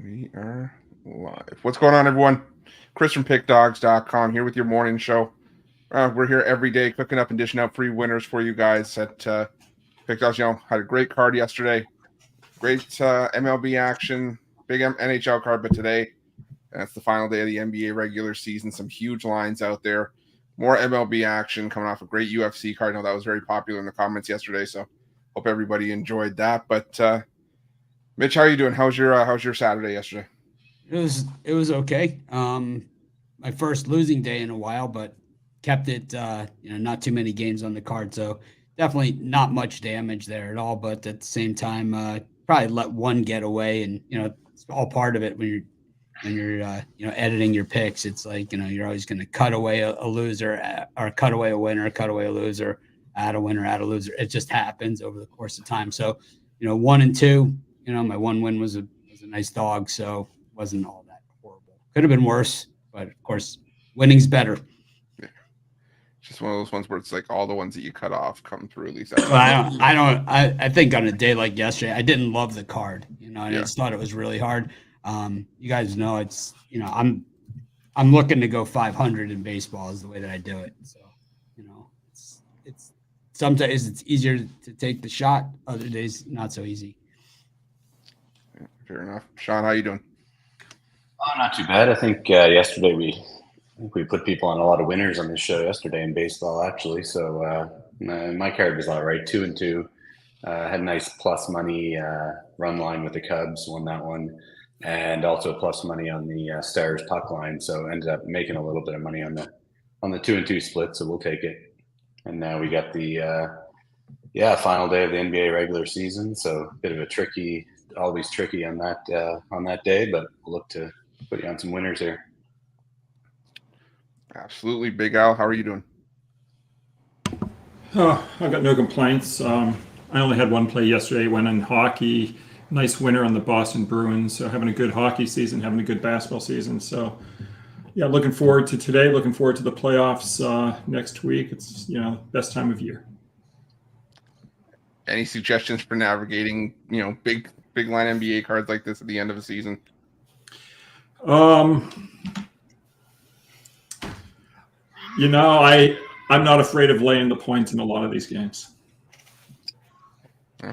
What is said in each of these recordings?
We are live. What's going on, everyone? Chris from Pickdawgz.com here with your morning show. We're here every day cooking up and dishing out free winners for you guys at Pickdawgz. Had a great card yesterday. Great MLB action. Big NHL card, but today, that's the final day of the NBA regular season. Some huge lines out there. More MLB action coming off a great UFC card. I know that was very popular in the comments yesterday, so hope everybody enjoyed that. But Mitch, how are you doing? How's your Saturday yesterday? It was okay. My first losing day in a while, but kept it. Not too many games on the card, so definitely not much damage there at all. But at the same time, probably let one get away, and it's all part of it when you're editing your picks. It's like you're always going to cut away a loser or cut away a winner, cut away a loser, add a winner, add a loser. It just happens over the course of time. So 1 and 2. My one win was a nice dog, so it wasn't all that horrible. Could have been worse, but of course, winning's better. Yeah. Just one of those ones where it's like all the ones that you cut off come through. At least I think on a day like yesterday, I didn't love the card. I just thought it was really hard. You guys know it's I'm looking to go 500 in baseball is the way that I do it. So it's sometimes it's easier to take the shot. Other days, not so easy. Fair enough. Sean, how you doing? Oh, not too bad. I think yesterday we put people on a lot of winners on this show yesterday in baseball, actually. So my card was all right, 2 and 2. Had a nice plus money run line with the Cubs, won that one, and also plus money on the Stars puck line. So ended up making a little bit of money on the 2 and 2 split. So we'll take it. And now we got the final day of the NBA regular season. So a bit of a always tricky on that day, but we'll look to put you on some winners here. Absolutely. Big Al, how are you doing? Oh, I've got no complaints. I only had one play yesterday, went in hockey, nice winner on the Boston Bruins. So having a good hockey season, having a good basketball season. So yeah, looking forward to today, looking forward to the playoffs next week. It's, best time of year. Any suggestions for navigating, big line NBA cards like this at the end of the season? I'm not afraid of laying the points in a lot of these games.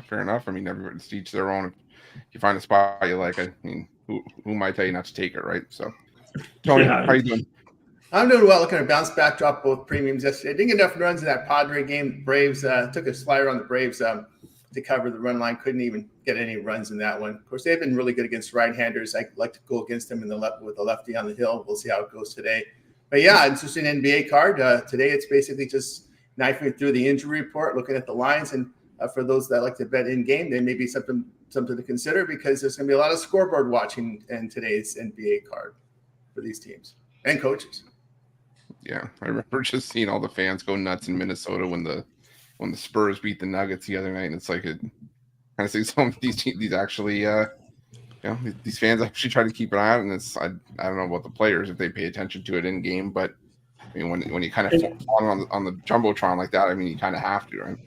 Fair enough. I mean, everybody's each their own. If you find a spot you like, who might tell you not to take it, right? So, Tony, how are you doing? I'm doing well. Looking at a bounce back, dropped both premiums yesterday. Didn't get enough runs in that Padre game. Braves took a slider on the Braves to cover the run line. Couldn't even get any runs in that one. Of course, they've been really good against right-handers. I like to go against them with the lefty on the hill. We'll see how it goes today. But yeah, it's just an NBA card. Today, it's basically just knifing through the injury report, looking at the lines. And for those that like to bet in game, they may be something to consider because there's going to be a lot of scoreboard watching in today's NBA card for these teams and coaches. Yeah, I remember just seeing all the fans go nuts in Minnesota when the Spurs beat the Nuggets the other night, and it's like it kind of seems some of these actually, these fans actually try to keep an eye on it. And I don't know about the players if they pay attention to it in game, but I mean when you kind of fall on the jumbotron like that, I mean you kind of have to, right?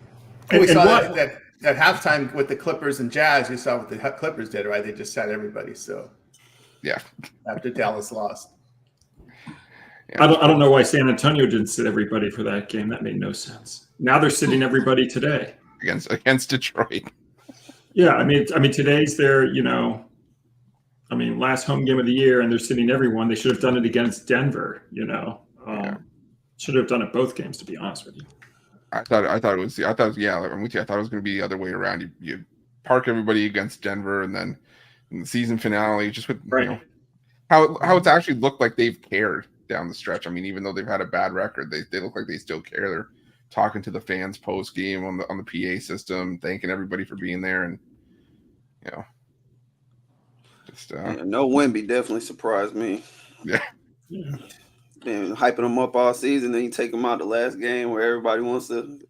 And we saw that halftime with the Clippers and Jazz. You saw what the Clippers did, right? They just sat everybody. So yeah, after Dallas lost. Yeah. I don't know why San Antonio didn't sit everybody for that game. That made no sense. Now they're sitting everybody today against Detroit. Yeah, I mean today's their last home game of the year, and they're sitting everyone. They should have done it against Denver. Should have done it both games. To be honest with you, I'm with you. I thought it was going to be the other way around. You park everybody against Denver, and then in the season finale, just with how it's actually looked like they've cared down the stretch. I mean, even though they've had a bad record, they look like they still care. They're talking to the fans post game on the PA system, thanking everybody for being there, and just no Wemby definitely surprised me. Yeah. Been hyping him up all season, then you take him out the last game where everybody wants to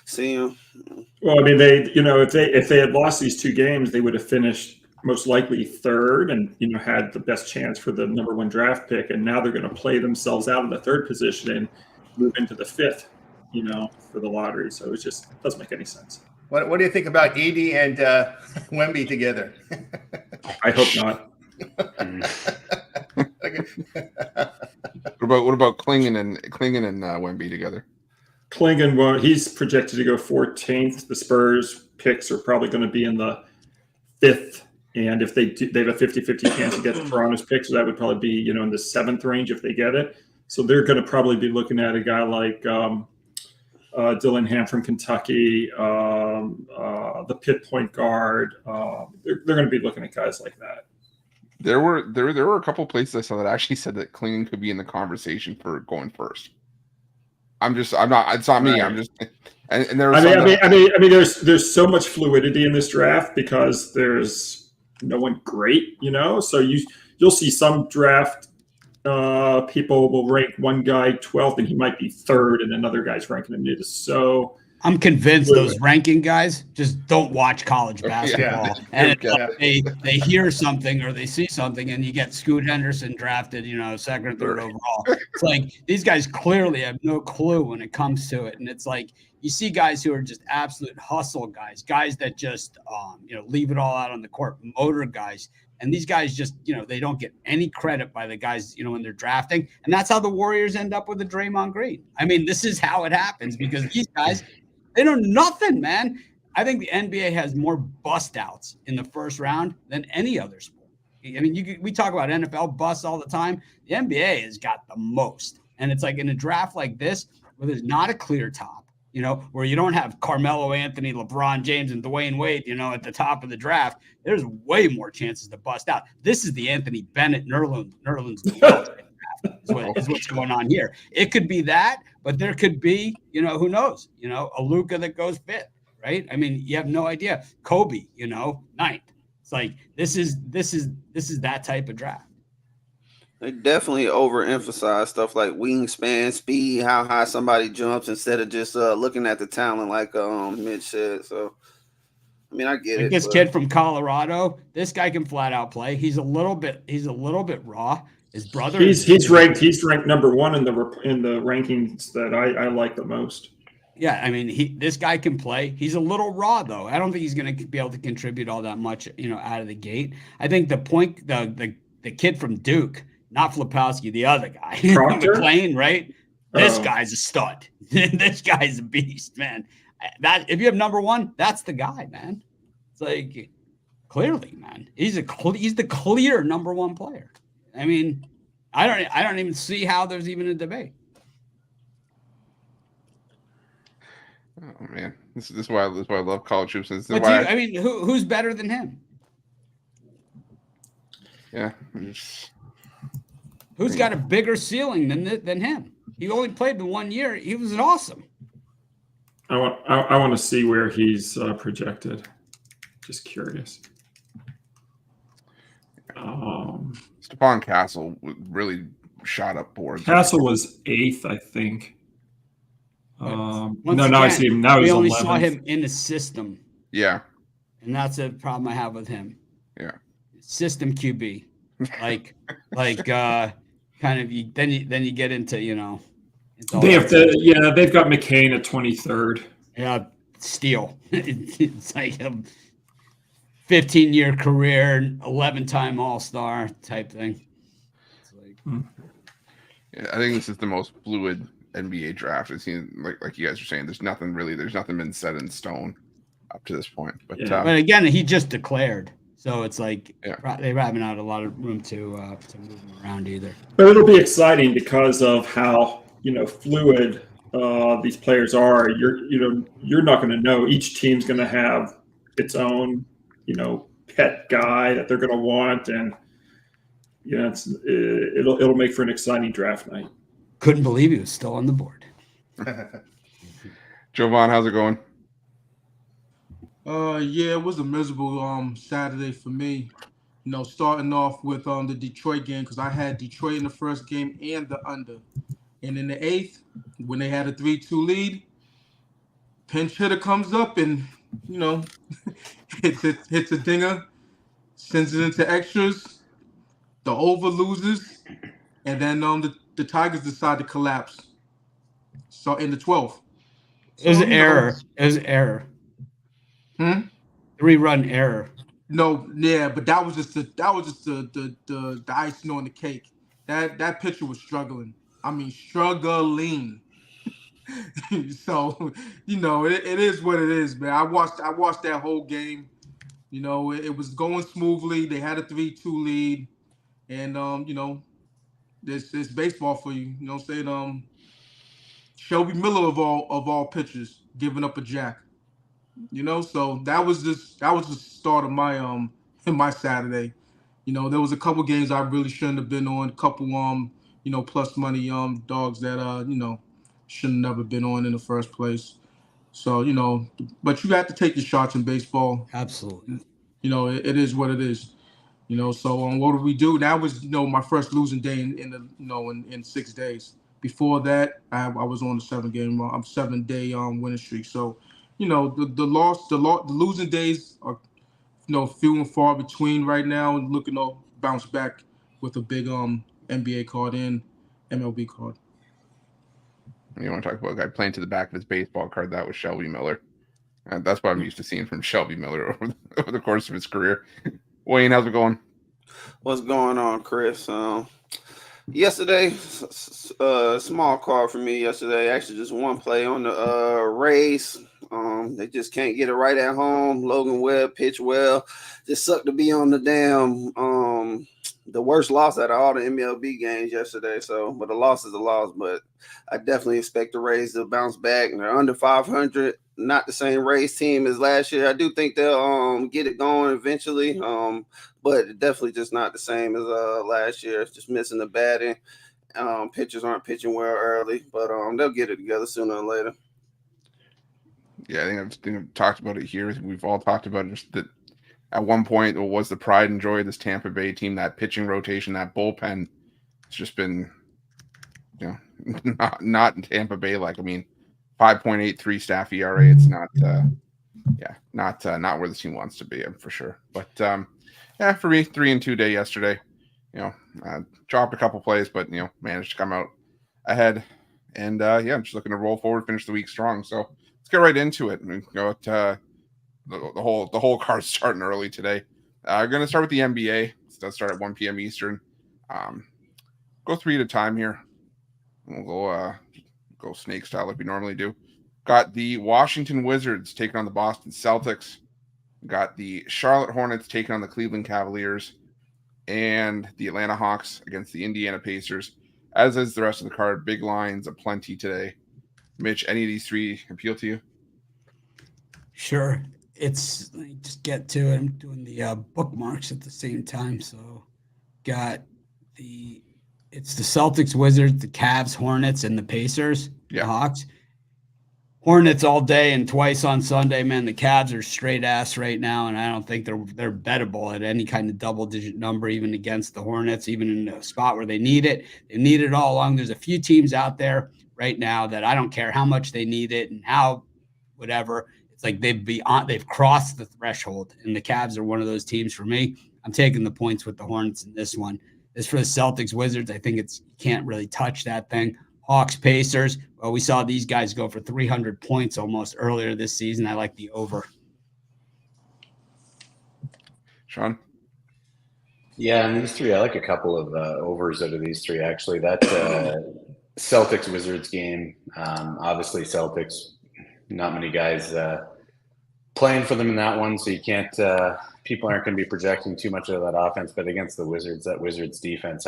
see him. Well, I mean, if they had lost these two games, they would have finished most likely third and had the best chance for the number 1 draft pick, and now they're going to play themselves out of the third position and move into the 5th for the lottery. So it doesn't make any sense. What do you think about Edey and Wemby together? I hope not. What about Klingen and Wemby together? Klingen, well, he's projected to go 14th. The Spurs picks are probably going to be in the 5th. And if they have a 50-50 chance to get Toronto's pick, so that would probably be, in the 7th range if they get it. So they're going to probably be looking at a guy like Dillingham from Kentucky, the Pitt point guard. They're going to be looking at guys like that. There were a couple places I saw that actually said that Klingen could be in the conversation for going first. It's not me. I'm just, and there was. I mean, there's so much fluidity in this draft because there's no one great, So you'll see some draft people will rank one guy 12th and he might be 3rd, and another guy's ranking him mid. So I'm convinced those ranking guys just don't watch college basketball, and they hear something or they see something, and you get Scoot Henderson drafted, 2nd or 3rd overall. It's like these guys clearly have no clue when it comes to it, and it's like you see guys who are just absolute hustle guys that just leave it all out on the court, motor guys. And these guys just, they don't get any credit by the guys, when they're drafting. And that's how the Warriors end up with a Draymond Green. I mean, this is how it happens because these guys, they know nothing, man. I think the NBA has more bust outs in the first round than any other sport. I mean, we talk about NFL busts all the time. The NBA has got the most. And it's like in a draft like this, where there's not a clear top, where you don't have Carmelo Anthony, LeBron James, and Dwayne Wade, at the top of the draft, there's way more chances to bust out. This is the Anthony Bennett Nerlens draft is what's going on here. It could be that, but there could be, who knows, a Luka that goes 5th, right? I mean, you have no idea. Kobe, 9th. It's like this is that type of draft. They definitely overemphasize stuff like wingspan, speed, how high somebody jumps, instead of just looking at the talent, like Mitch said. So, I mean, I get it. This kid from Colorado, this guy can flat out play. He's a little bit raw. His brother, he's ranked number 1 in the rankings that I like the most. Yeah, I mean, this guy can play. He's a little raw though. I don't think he's going to be able to contribute all that much, out of the gate. I think the kid from Duke. Not Flipowski, the other guy. McLean, right? This guy's a stud. This guy's a beast, man. That if you have number 1, that's the guy, man. It's like clearly, man. He's the clear number 1 player. I mean, I don't even see how there's even a debate. Oh man, this is why I love college hoops. Who's better than him? Yeah. Who's got a bigger ceiling than him? He only played in 1 year. He was awesome. I want to see where he's projected. Just curious. Stephon Castle really shot up boards. Castle was 8th, I think. I see him. Now he's 11th. We only saw him in the system. Yeah. And that's a problem I have with him. Yeah. System QB. Kind of then you get into they've got McCain at 23rd. Yeah, steal. It's like a 15-year career, 11-time All-Star type thing. It's like, yeah, I think this is the most fluid NBA draft I've seen. Like you guys are saying, there's nothing been set in stone up to this point. But but again, he just declared. So it's like they haven't had a lot of room to move them around either. But it'll be exciting because of how fluid these players are. You're not going to know. Each team's going to have its own pet guy that they're going to want, and it'll make for an exciting draft night. Couldn't believe he was still on the board. Jovan, how's it going? Yeah, it was a miserable Saturday for me. Starting off with the Detroit game, because I had Detroit in the first game and the under. And in the 8th, when they had a 3-2 lead, pinch hitter comes up and, hits a dinger, sends it into extras. The over loses, and then the Tigers decide to collapse. So in the 12th. It was an error. It was an error. 3-run error. No, yeah, but that was just the icing on the cake. That pitcher was struggling. I mean, struggling. So, it is what it is, man. I watched that whole game. It was going smoothly. They had a 3-2 lead, and this baseball for you. You know what I'm saying? Shelby Miller of all pitchers giving up a jack. So that was the start of my Saturday. There was a couple games I really shouldn't have been on. A couple plus money dogs that shouldn't have never been on in the first place. So but you have to take your shots in baseball. Absolutely. It is what it is. So what did we do? That was my first losing day in 6 days. Before that, I was on a 7-day winning streak. So the losing days are few and far between right now, and looking to bounce back with a big NBA card and MLB card. You want to talk about a guy playing to the back of his baseball card? That was Shelby Miller. And that's what I'm used to seeing from Shelby Miller over the course of his career. Wayne, how's it going? What's going on, Chris? Yesterday, small card for me yesterday. Actually, just one play on the Rays. They just can't get it right at home. Logan Webb pitched well. Just sucked to be on the damn the worst loss out of all the MLB games yesterday. So, but the loss is a loss. But I definitely expect the Rays to bounce back. And they're under 500. Not the same Rays team as last year. I do think they'll get it going eventually. But definitely just not the same as last year. It's just missing the batting. Pitchers aren't pitching well early, but they'll get it together sooner or later. Yeah, I think I've talked about it here. We've all talked about it. Just that at one point, it was the pride and joy of this Tampa Bay team. That pitching rotation, that bullpen, it's just been, not in Tampa Bay. 5.83 staff ERA. It's not, not where the team wants to be, for sure. But for me, 3-2 day yesterday. Dropped a couple plays, but managed to come out ahead. And I'm just looking to roll forward, finish the week strong. So let's get right into it. And go to the whole card's starting early today. I'm going to start with the NBA. It does start at 1 p.m. Eastern. Go 3 at a time here. We'll go snake style like we normally do. Got the Washington Wizards taking on the Boston Celtics. Got the Charlotte Hornets taking on the Cleveland Cavaliers. And the Atlanta Hawks against the Indiana Pacers. As is the rest of the card, big lines aplenty today. Mitch, any of these three appeal to you? Sure. Let me just get to it. I'm doing the bookmarks at the same time. So it's the Celtics, Wizards, the Cavs, Hornets, and the Pacers, the Hawks. Hornets all day and twice on Sunday, man. The Cavs are straight ass right now, and I don't think they're bettable at any kind of double-digit number, even against the Hornets, even in a spot where they need it. They need it all along. There's a few teams out there right now that I don't care how much they need it and how whatever. It's like they've crossed the threshold, and the Cavs are one of those teams for me. I'm taking the points with the Hornets in this one. As for the Celtics, Wizards, I think you can't really touch that thing. Hawks, Pacers. Well, we saw these guys go for 300 points almost earlier this season. I like the over. Sean? Yeah, and these three, I like a couple of overs out of these three, actually. That Celtics-Wizards game, obviously Celtics, not many guys playing for them in that one, so you can't people aren't going to be projecting too much of that offense. But against the Wizards, that Wizards defense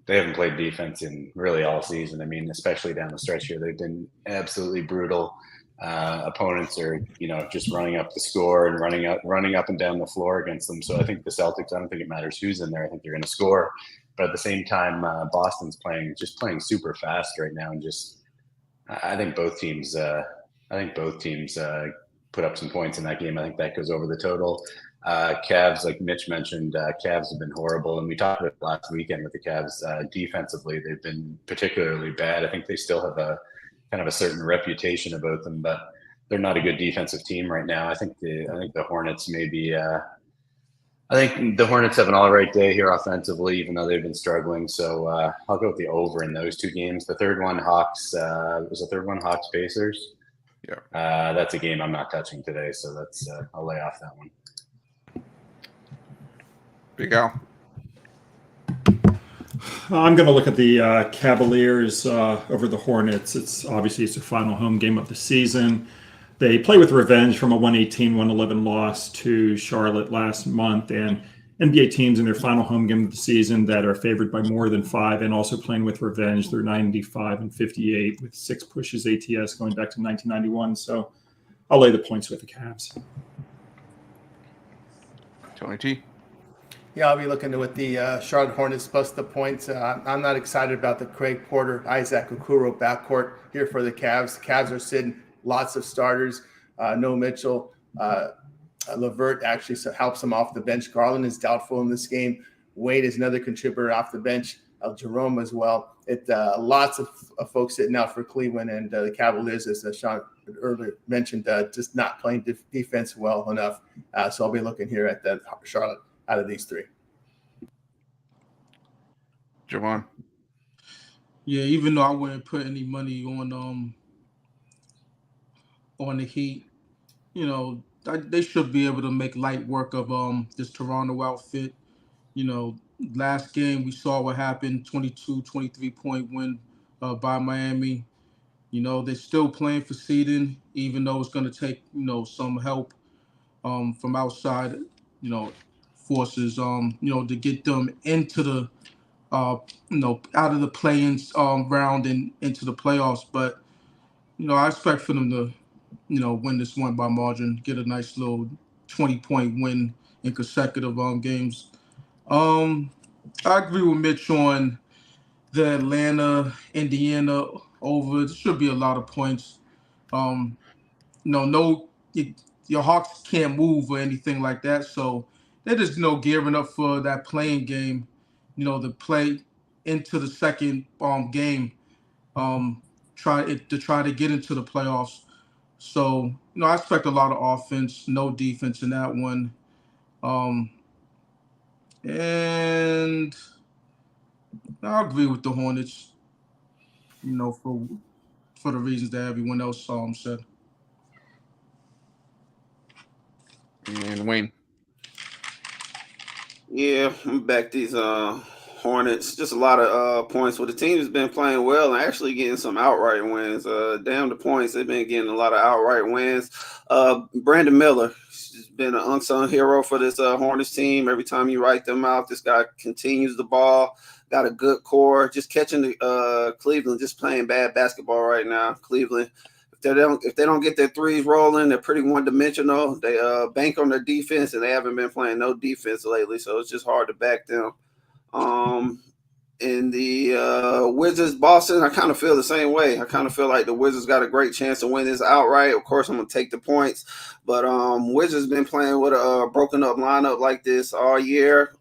they haven't played defense in really all season. I mean, especially down the stretch here, they've been absolutely brutal. Opponents are, just running up the score and running up and down the floor against them. So I think the Celtics, I don't think it matters who's in there. I think they're going to score. But at the same time, Boston's playing super fast right now, and I think both teams put up some points in that game. I think that goes over the total. Cavs, like Mitch mentioned, Cavs have been horrible, and we talked about it last weekend with the Cavs. Defensively, they've been particularly bad. I think they still have a kind of a certain reputation about them, but they're not a good defensive team right now. I think the Hornets maybe. I think the Hornets have an all right day here offensively, even though they've been struggling. So I'll go with the over in those two games. The third one, Hawks Pacers. Yeah, that's a game I'm not touching today, so I'll lay off that one. Big Al. I'm going to look at the Cavaliers over the Hornets. It's the final home game of the season. They play with revenge from a 118-111 loss to Charlotte last month, and NBA teams in their final home game of the season that are favored by more than 5 and also playing with revenge. They're 95-58 with 6 pushes ATS going back to 1991. So I'll lay the points with the Cavs. Tony T. Yeah, I'll be looking with the Charlotte Hornets plus the points. I'm not excited about the Craig Porter, Isaac Okoro backcourt here for the Cavs. The Cavs are sitting lots of starters. No Mitchell. Levert actually helps him off the bench. Garland is doubtful in this game. Wade is another contributor off the bench. Jerome as well. Lots of folks sitting out for Cleveland, and the Cavaliers, as Sean earlier mentioned, just not playing defense well enough. So I'll be looking here at the Charlotte out of these 3. Javon. Yeah, even though I wouldn't put any money on the Heat, they should be able to make light work of this Toronto outfit. Last game we saw what happened, 23 point win by Miami. They're still playing for seeding, even though it's going to take, some help from outside, forces, to get them into the, out of the play-in round and into the playoffs. But, I expect for them to, win this one by margin, get a nice little 20-point win in consecutive games. I agree with Mitch on the Atlanta, Indiana over. There should be a lot of points. Your Hawks can't move or anything like that, so they're just gearing up for that playing game. To play into the second game, try to get into the playoffs. So I expect a lot of offense, no defense in that one. And I agree with the Hornets, for the reasons that everyone else said. And Wayne. Yeah, I'm back these Hornets. Just a lot of points. Well, the team has been playing well and actually getting some outright wins. Damn the points. They've been getting a lot of outright wins. Brandon Miller has been an unsung hero for this Hornets team. Every time you write them out, this guy continues the ball. Got a good core. Just catching the Cleveland, just playing bad basketball right now. Cleveland, if they don't get their threes rolling, they're pretty one-dimensional. They bank on their defense, and they haven't been playing no defense lately, so it's just hard to back them. In the Wizards, Boston, I kind of feel the same way. I kind of feel like the Wizards got a great chance to win this outright. Of course, I'm going to take the points. But Wizards been playing with a broken-up lineup like this all year.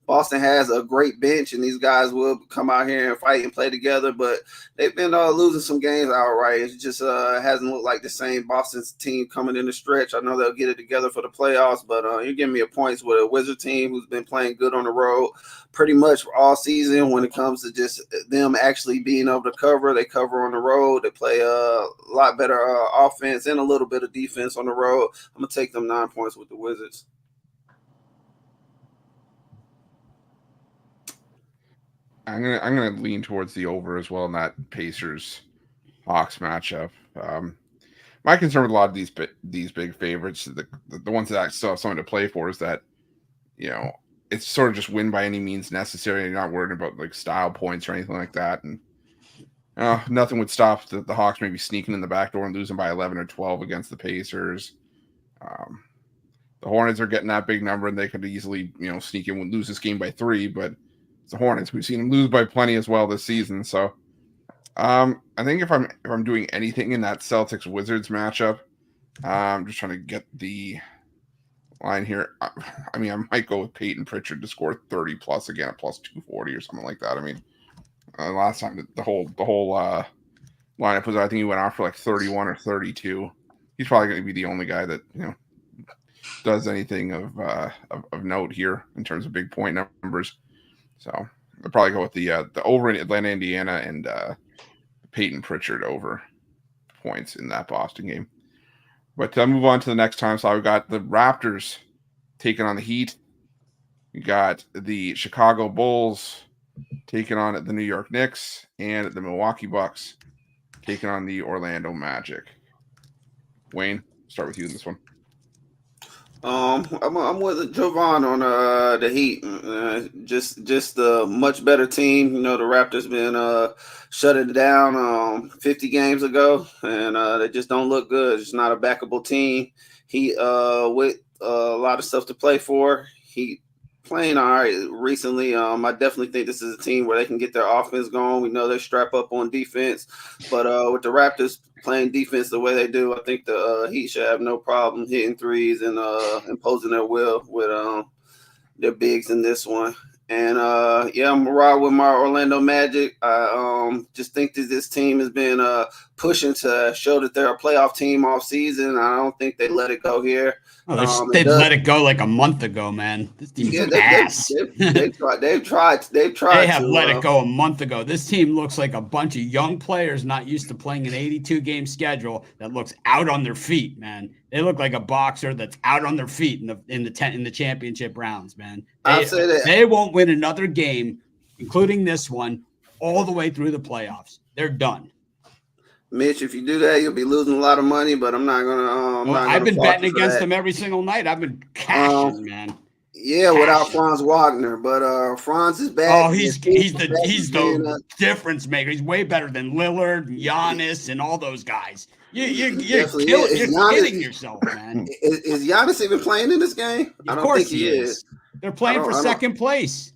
Boston has a great bench, and these guys will come out here and fight and play together, but they've been losing some games outright. It just hasn't looked like the same Boston's team coming in the stretch. I know they'll get it together for the playoffs, but you're giving me a points with a Wizard team who's been playing good on the road pretty much all season when it comes to just them actually being able to cover. They cover on the road. They play a lot better offense and a little bit of defense on the road. I'm going to take them 9 points with the Wizards. I'm gonna lean towards the over as well in that Pacers-Hawks matchup. My concern with a lot of these big favorites, the ones that I still have something to play for, is that it's sort of just win by any means necessary. You're not worried about like style points or anything like that, and nothing would stop the Hawks maybe sneaking in the back door and losing by 11 or 12 against the Pacers. The Hornets are getting that big number, and they could easily sneak in and lose this game by 3, but it's the Hornets. We've seen them lose by plenty as well this season. So I think if I'm doing anything in that Celtics-Wizards matchup, I'm just trying to get the line here. I might go with Peyton Pritchard to score 30 plus again at plus 240 or something like that. Last time the whole lineup was, I think he went off for like 31 or 32. He's probably going to be the only guy that does anything of note here in terms of big point numbers. So I'll probably go with the over in Atlanta, Indiana, and Peyton Pritchard over points in that Boston game. But move on to the next time. So I've got the Raptors taking on the Heat. You got the Chicago Bulls taking on the New York Knicks, and the Milwaukee Bucks taking on the Orlando Magic. Wayne, start with you in this one. I'm with Jovan on the Heat. Just a much better team. You know, the Raptors been shut it down 50 games ago, and they just don't look good. It's not a backable team. Heat with a lot of stuff to play for. Heat playing all right recently. I definitely think this is a team where they can get their offense going. We know they strap up on defense, but with the Raptors playing defense the way they do, I think the Heat should have no problem hitting threes and imposing their will with their bigs in this one. And I'm ride with my Orlando Magic. I just think that this team has been pushing to show that they're a playoff team off season. I don't think they let it go here. Oh, they let it go like a month ago, man. This team's ass. They've tried. They have let it go a month ago. This team looks like a bunch of young players not used to playing an 82-game schedule that looks out on their feet, man. They look like a boxer that's out on their feet in the championship rounds, man. I'll say that they won't win another game, including this one, all the way through the playoffs. They're done. Mitch, if you do that, you'll be losing a lot of money, but I'm not gonna. I've been betting against them every single night. I've been cashing, man. Yeah, without Franz Wagner, but Franz is bad. Oh, he's the difference maker. He's way better than Lillard, and Giannis, and all those guys. You're kidding yourself, man. Is Giannis even playing in this game? Of course he is. They're playing for second place.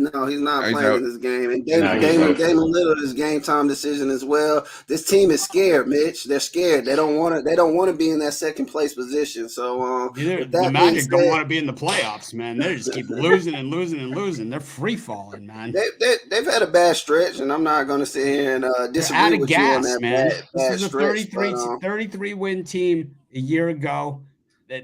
No, he's not playing in this game. And Damon Lillard is game time decision as well. This team is scared, Mitch. They're scared. They don't want to be in that second place position. So the Magic don't want to be in the playoffs, man. They just keep losing and losing and losing. They're free falling, man. They've had a bad stretch, and I'm not going to sit here and disagree with you on that. Man. Bad This is a 33 win team a year ago.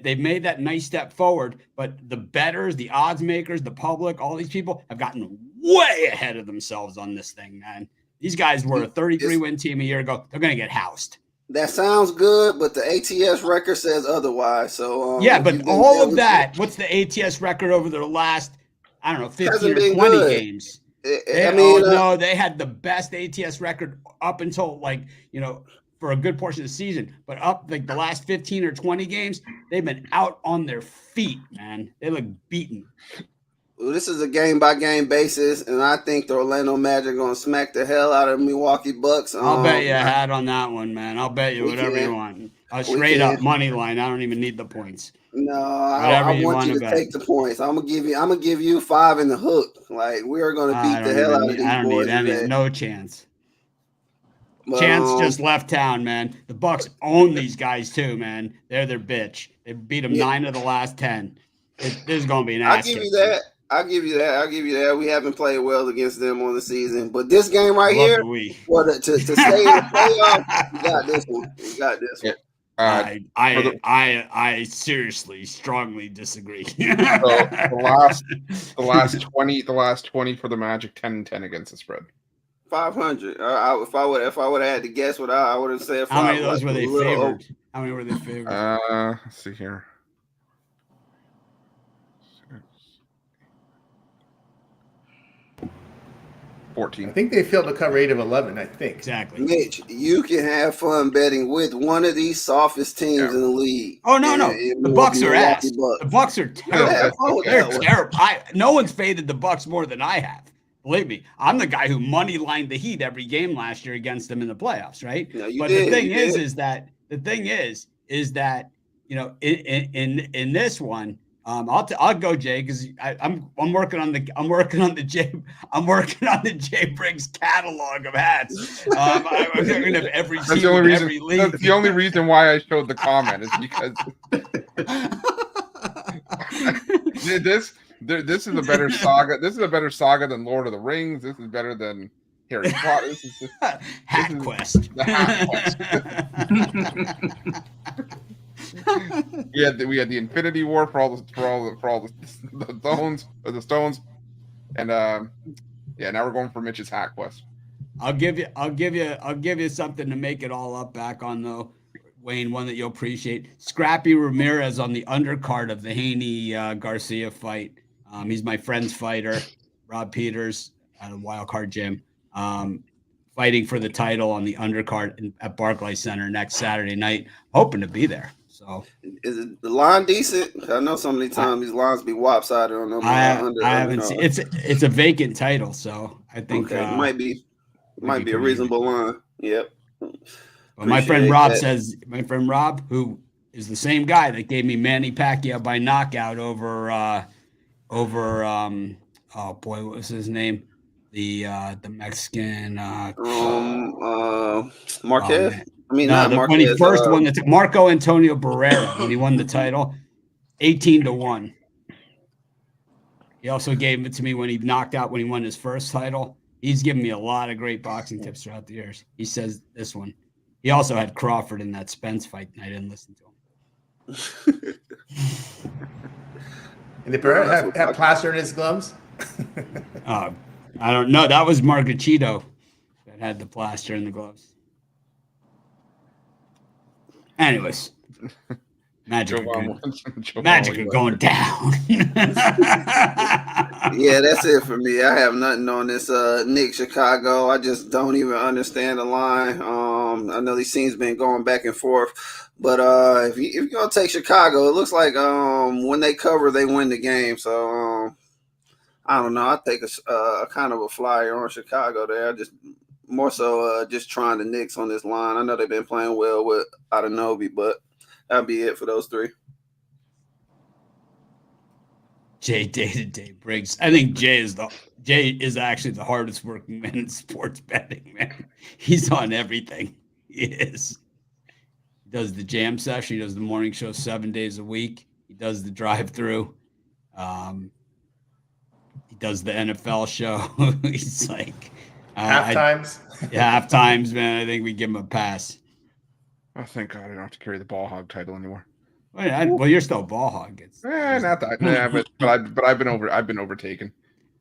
They've made that nice step forward, but the bettors, the odds makers, the public, all these people have gotten way ahead of themselves on this thing, man. These guys were a 33-win team a year ago. They're going to get housed. That sounds good, but the ATS record says otherwise. So but all of that, what's the ATS record over their last, 15 or 20 games? They had the best ATS record up until for a good portion of the season, but up like the last 15 or 20 games, they've been out on their feet, man. They look beaten. Well, this is a game-by-game basis, and I think the Orlando Magic are going to smack the hell out of Milwaukee Bucks. I'll bet you a hat on that one, man. I'll bet you whatever you want. A straight-up money line. I don't even need the points. No, I want you to take the points. I'm gonna give you 5 in the hook. Like, we are going to beat the hell out of these boys. I don't need no chance. Chance just left town, man. The Bucks own these guys too, man. They're their bitch. They beat them 9 of the last 10. There's going to be an ass. I'll give you that. We haven't played well against them on the season, but this game right here, to stay in the playoffs, you got this one. You got this one. I seriously, strongly disagree. So the last 20 for the Magic, 10-10 against the spread. 500. If I would have had to guess what I would have said. How many of those were they favored? How many were they favored? Let's see here. 14. I think they failed to cover 8 of 11. I think exactly. Mitch, you can have fun betting with one of these softest teams in the league. Oh no, the Bucks are ass. The Bucks are terrible. They're terrible. No one's faded the Bucks more than I have. Believe me, I'm the guy who money lined the Heat every game last year against them in the playoffs, right? No, but the thing is that in this one, I'll go Jay because I'm working on the Jay Briggs catalog of hats. I'm going to have every team in every league. That's the only reason why I showed the comment is because This is a better saga. This is a better saga than Lord of the Rings. This is better than Harry Potter. This is Hat Quest. The Hat Quest. we had the Infinity War for all the stones, and now we're going for Mitch's Hat Quest. I'll give you something to make it all up back on though. Wayne, one that you'll appreciate. Scrappy Ramirez on the undercard of the Haney Garcia fight. He's my friend's fighter, Rob Peters, at a Wild Card Gym, fighting for the title on the undercard at Barclays Center next Saturday night. Hoping to be there. So, is it the line decent? I know so many times these lines be lopsided on them. I haven't seen it's a vacant title, so I think it might be a reasonable line. Yep. But my friend Rob, who is the same guy that gave me Manny Pacquiao by knockout over oh boy, what was his name? The Mexican Marquez. When he first won the Marco Antonio Barrera, when he won the title, 18-1. He also gave it to me when he won his first title. He's given me a lot of great boxing tips throughout the years. He says this one. He also had Crawford in that Spence fight, and I didn't listen to him. And did Barrera have plaster in his gloves? I don't know. That was Margachito that had the plaster in the gloves. Anyways, Magic are going down. Yeah, that's it for me. I have nothing on this Knicks Chicago. I just don't even understand the line. I know these teams been going back and forth, but if you're gonna take Chicago, it looks like when they cover, they win the game. So I don't know. I take a kind of a flyer on Chicago there. Just more so just trying the Knicks on this line. I know they've been playing well with Anunoby, but that'll be it for those three. Jay day-to-day Briggs. I think Jay is actually the hardest working man in sports betting, man. He's on everything. He is. He does the jam session. He does the morning show 7 days a week. He does the drive-through. He does the NFL show. He's like half times. Half times, man. I think we give him a pass. Oh, thank God I don't have to carry the ball hog title anymore. Well, you're still a ball hog. Not that. Yeah, but I've been overtaken.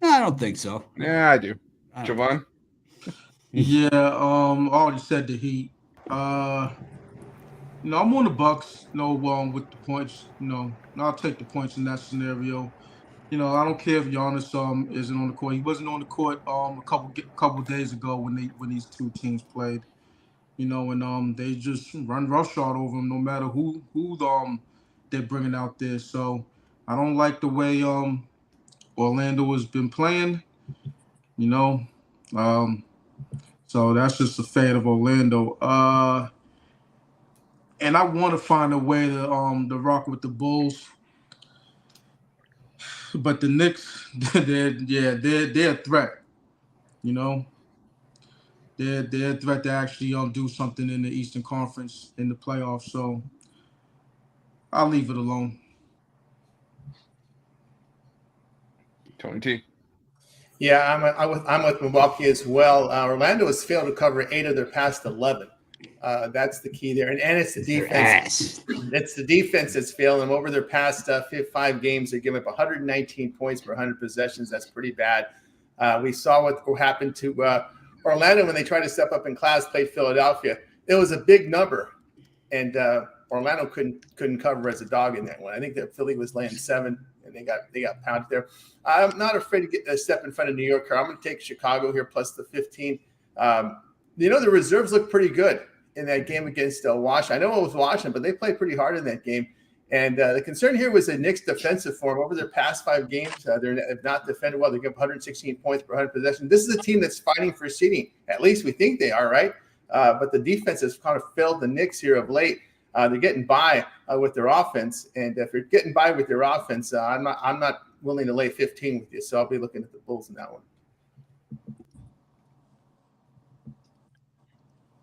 No, I don't think so. Yeah, I do. Javon? Yeah, I already said the Heat. I'm on the Bucks. With the points. I'll take the points in that scenario. I don't care if Giannis isn't on the court. He wasn't on the court a couple days ago when these two teams played. And they just run roughshod over them no matter who they're bringing out there. So I don't like the way Orlando has been playing. So that's just a fan of Orlando. And I want to find a way to rock with the Bulls. But the Knicks, they're a threat. They're a threat to actually do something in the Eastern Conference in the playoffs. So I'll leave it alone. Tony T. Yeah, I'm with Milwaukee as well. Orlando has failed to cover 8 of their past 11. That's the key there, and it's the defense. It's the defense that's failing them. Over their past 5 games, they give up 119 points per 100 possessions. That's pretty bad. We saw what happened to Orlando when they tried to step up in class, played Philadelphia. It was a big number, and Orlando couldn't cover as a dog in that one. I think that Philly was laying 7, and they got pounded there. I'm not afraid to get a step in front of New York here. I'm going to take Chicago here plus the 15. The reserves look pretty good in that game against Washington. I know it was Washington, but they played pretty hard in that game. And the concern here was the Knicks' defensive form. Over their past 5 games, they have not defended well. They give up 116 points per 100 possession. This is a team that's fighting for seeding. At least we think they are, right? But the defense has kind of failed the Knicks here of late. They're getting by with their offense. And if you're getting by with your offense, I'm not willing to lay 15 with you. So I'll be looking at the Bulls in that one.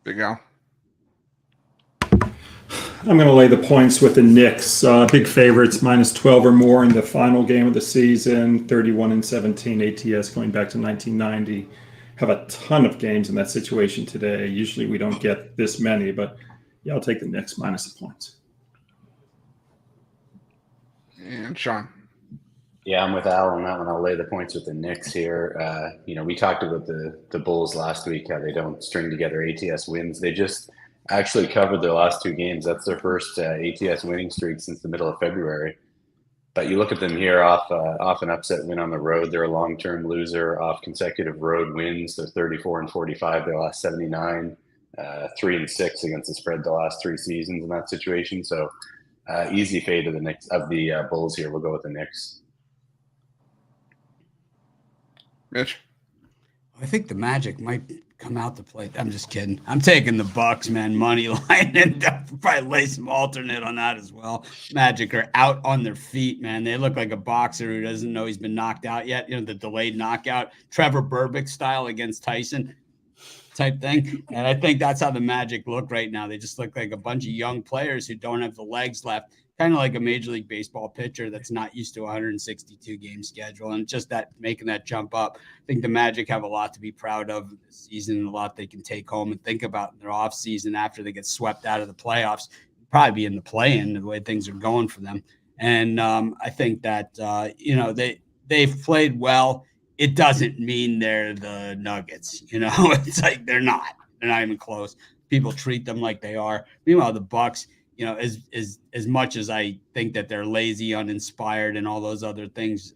Big Al. I'm going to lay the points with the Knicks. Big favorites, -12 or more in the final game of the season, 31-17 ATS going back to 1990. Have a ton of games in that situation today. Usually we don't get this many, but yeah, I'll take the Knicks minus the points. And Sean. Yeah, I'm with Al on that one. I'll lay the points with the Knicks here. We talked about the Bulls last week, how they don't string together ATS wins. They just actually covered their last 2 games. That's their first ATS winning streak since the middle of February. But you look at them here off an upset win on the road. They're a long-term loser off consecutive road wins. They're 34-45. They lost 79, 3-6 against the spread the last 3 seasons in that situation. So easy fade of the Bulls here. We'll go with the Knicks. Mitch? I think the Magic might come out to play. I'm just kidding. I'm taking the Bucks, man, money line, and probably lay some alternate on that as well. Magic are out on their feet, man. They look like a boxer who doesn't know he's been knocked out yet. You know, the delayed knockout, Trevor Berbick style against Tyson type thing. And I think that's how the Magic look right now. They just look like a bunch of young players who don't have the legs left, kind of like a Major League Baseball pitcher that's not used to a 162 game schedule. And just that making that jump up, I think the Magic have a lot to be proud of this season, and a lot they can take home and think about in their off season after they get swept out of the playoffs. Probably be in the play-in the way things are going for them. And I think that, they've played well. It doesn't mean they're the Nuggets, it's like they're not even close. People treat them like they are. Meanwhile, the Bucks, as much as I think that they're lazy, uninspired, and all those other things,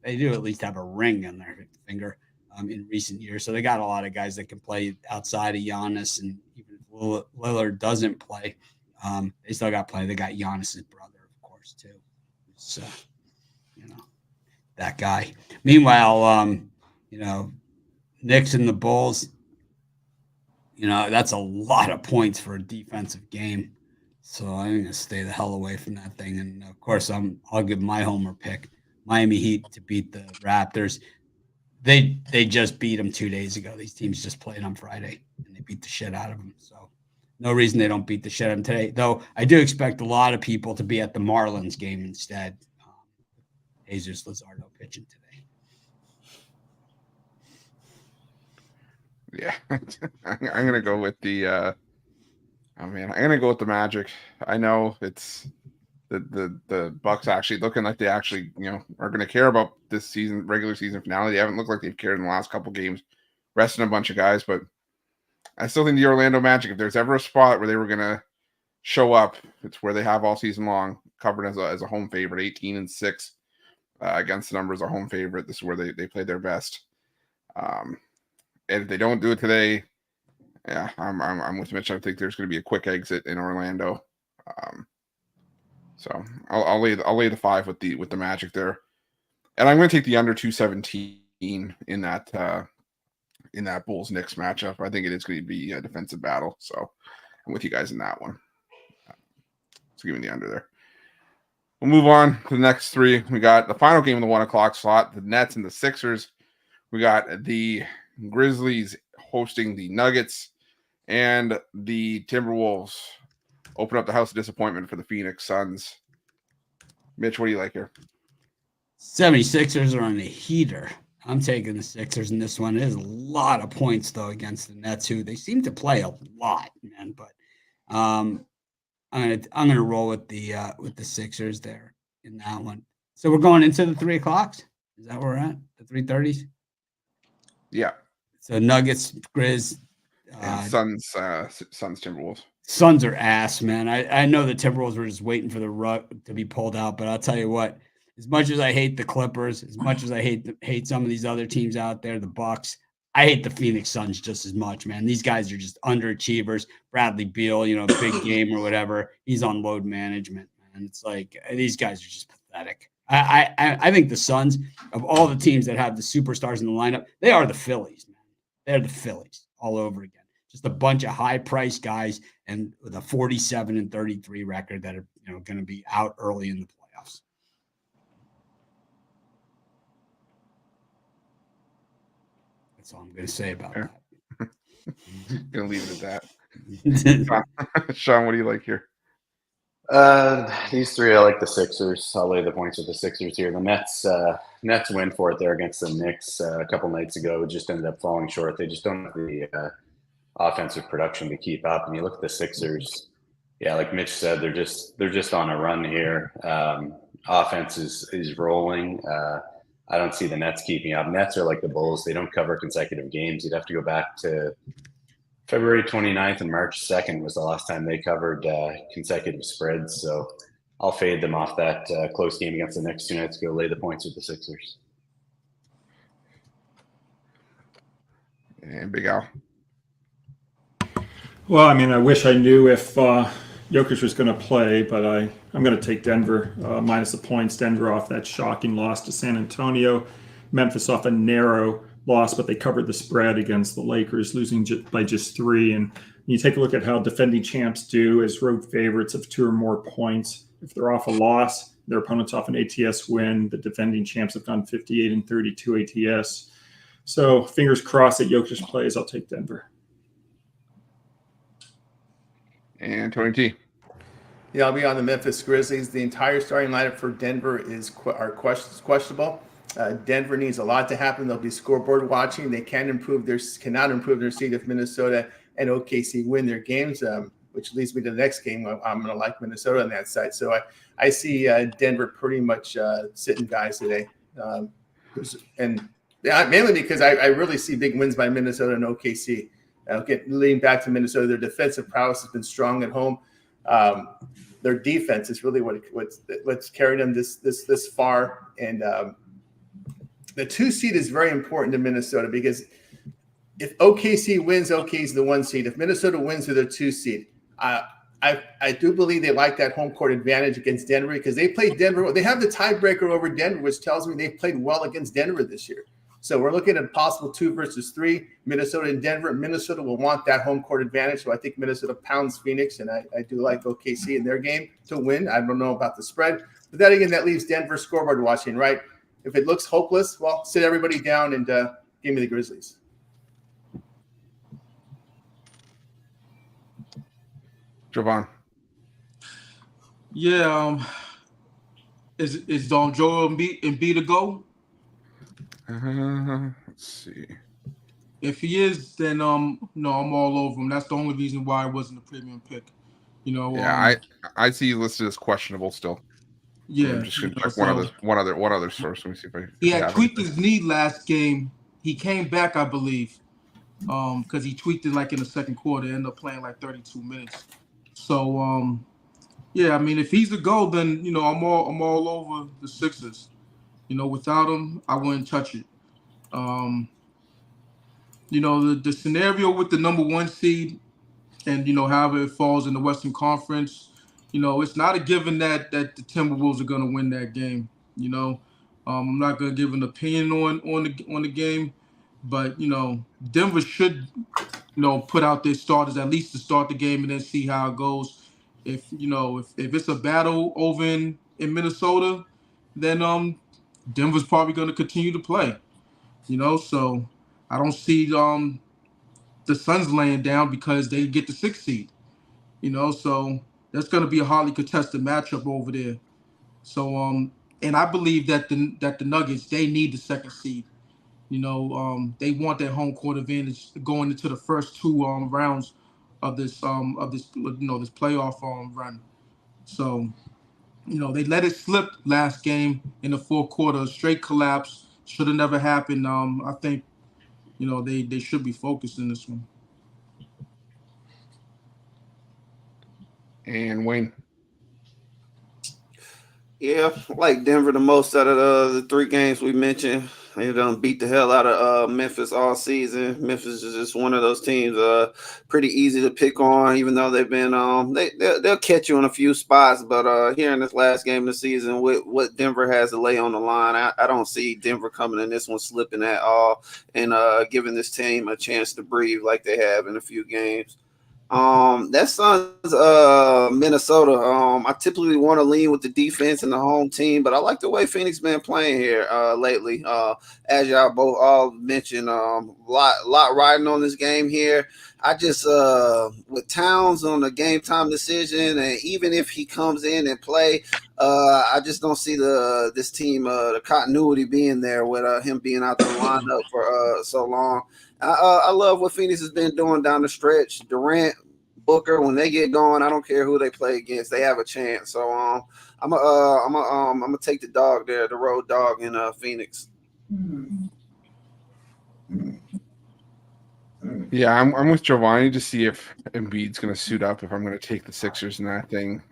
they do at least have a ring on their finger in recent years. So they got a lot of guys that can play outside of Giannis, and even if Lillard doesn't play, they still got play. They got Giannis's brother, of course, too. So, that guy. Meanwhile, Knicks and the Bulls, that's a lot of points for a defensive game. So I'm going to stay the hell away from that thing. And, of course, I'll give my homer pick, Miami Heat to beat the Raptors. They just beat them 2 days ago. These teams just played on Friday, and they beat the shit out of them. So no reason they don't beat the shit out of them today. Though I do expect a lot of people to be at the Marlins game instead. Jesus Luzardo pitching today. Yeah, I'm gonna go with the. I'm gonna go with the Magic. I know it's the Bucks actually looking like they actually are gonna care about this season, regular season finale. They haven't looked like they've cared in the last couple games, resting a bunch of guys. But I still think the Orlando Magic, if there's ever a spot where they were gonna show up, it's where they have all season long, covered as a home favorite, 18-6. Against the numbers, a home favorite. This is where they play their best. And if they don't do it today, yeah, I'm with Mitch. I think there's going to be a quick exit in Orlando. So I'll lay the 5 with the Magic there, and I'm going to take the under 217 in that Bulls-Knicks matchup. I think it is going to be a defensive battle. So I'm with you guys in that one. So give me the under there. We'll move on to the next 3. We got the final game of the 1 o'clock slot, the Nets and the Sixers. We got the Grizzlies hosting the Nuggets, and the Timberwolves open up the house of disappointment for the Phoenix Suns. Mitch, what do you like here? 76ers are on a heater. I'm taking the Sixers in this one. It is a lot of points, though, against the Nets, who they seem to play a lot, man. But I'm gonna roll with the Sixers there in that one. So we're going into the 3 o'clocks. Is that where we're at? The 3:30s? Yeah. So Nuggets, Grizz, Suns, Timberwolves. Suns are ass, man. I know the Timberwolves were just waiting for the rug to be pulled out, but I'll tell you what. As much as I hate the Clippers, as much as I hate some of these other teams out there, the Bucks, I hate the Phoenix Suns just as much, man. These guys are just underachievers. Bradley Beal, big game or whatever. He's on load management, man. It's like these guys are just pathetic. I think the Suns, of all the teams that have the superstars in the lineup, they are the Phillies, man. They're the Phillies all over again. Just a bunch of high-priced guys and with a 47-33 record that are going to be out early in the playoffs. That's all I'm going to say about that. Gonna leave it at that. Sean, what do you like here? These 3, I like the Sixers. I'll lay the points with the Sixers here. The Nets win for it there against the Knicks a couple nights ago. Just ended up falling short. They just don't have the offensive production to keep up. And you look at the Sixers, yeah, like Mitch said, they're just on a run here. Offense is rolling. I don't see the Nets keeping up. Nets are like the Bulls. They don't cover consecutive games. You'd have to go back to February 29th and March 2nd was the last time they covered consecutive spreads. So I'll fade them off that close game against the Knicks 2 nights ago. Lay the points with the Sixers. And Big Al. Well, I mean, I wish I knew if Jokic was going to play, but I'm going to take Denver minus the points. Denver off that shocking loss to San Antonio. Memphis off a narrow loss, but they covered the spread against the Lakers, losing by just 3. And you take a look at how defending champs do as road favorites of 2 or more points. If they're off a loss, their opponent's off an ATS win. The defending champs have gone 58-32 ATS. So fingers crossed that Jokic plays. I'll take Denver. And Tony T. Yeah, I'll be on the Memphis Grizzlies. The entire starting lineup for Denver is questionable. Denver needs a lot to happen. They'll be scoreboard watching. They cannot improve their seed if Minnesota and OKC win their games, which leads me to the next game. I'm going to like Minnesota on that side. So I see Denver pretty much sitting guys today. And mainly because I really see big wins by Minnesota and OKC. Leading back to Minnesota, their defensive prowess has been strong at home. Their defense is really what's carried them this far. And the 2 seed is very important to Minnesota because if OKC wins, OKC is the 1 seed. If Minnesota wins, they're the 2 seed. I do believe they like that home court advantage against Denver because they played Denver. They have the tiebreaker over Denver, which tells me they played well against Denver this year. So we're looking at a possible 2 versus 3, Minnesota and Denver. Minnesota will want that home court advantage. So I think Minnesota pounds Phoenix, and I do like OKC in their game to win. I don't know about the spread. But then again, that leaves Denver scoreboard watching, right? If it looks hopeless, well, sit everybody down and give me the Grizzlies. Jovan. Yeah. Is Joel Embiid a go? Let's see. If he is, then no, I'm all over him. That's the only reason why it wasn't a premium pick. Yeah, I see you listed as questionable still. Yeah, I'm just gonna check one other source. Let me see if I. He had tweaked his knee last game. He came back, I believe, because he tweaked it like in the second quarter. Ended up playing like 32 minutes. So yeah, I mean, if he's a go, then I'm all over the Sixers. Without him, I wouldn't touch it. The scenario with the number 1 seed and, however it falls in the Western Conference, it's not a given that the Timberwolves are going to win that game. I'm not going to give an opinion on the game, but, Denver should, put out their starters at least to start the game and then see how it goes. If it's a battle over in Minnesota, then Denver's probably going to continue to play, so I don't see the Suns laying down because they get the 6th seed, so that's going to be a hotly contested matchup over there. So, and I believe that the Nuggets, they need the 2nd seed. They want that home court advantage going into the first 2 rounds of this this playoff run. So, they let it slip last game in the 4th quarter, straight collapse. Should have never happened. I think, they should be focused in this one. And Wayne. Yeah, I like Denver the most out of the 3 games we mentioned. They done beat the hell out of Memphis all season. Memphis is just one of those teams pretty easy to pick on, even though they've been they'll catch you in a few spots. But here in this last game of the season, with what Denver has to lay on the line, I don't see Denver coming in this one slipping at all and giving this team a chance to breathe like they have in a few games. That Suns Minnesota. I typically want to lean with the defense and the home team, but I like the way Phoenix been playing here lately. As y'all both all mentioned, lot riding on this game here. I just with Towns on the game time decision, and even if he comes in and play, I just don't see this team the continuity being there with him being out the lineup for so long. I love what Phoenix has been doing down the stretch. Durant, Booker, when they get going, I don't care who they play against, they have a chance. So I'm gonna take the dog there, the road dog in Phoenix. Yeah, I'm with Giovanni to see if Embiid's going to suit up. If I'm going to take the Sixers in that thing,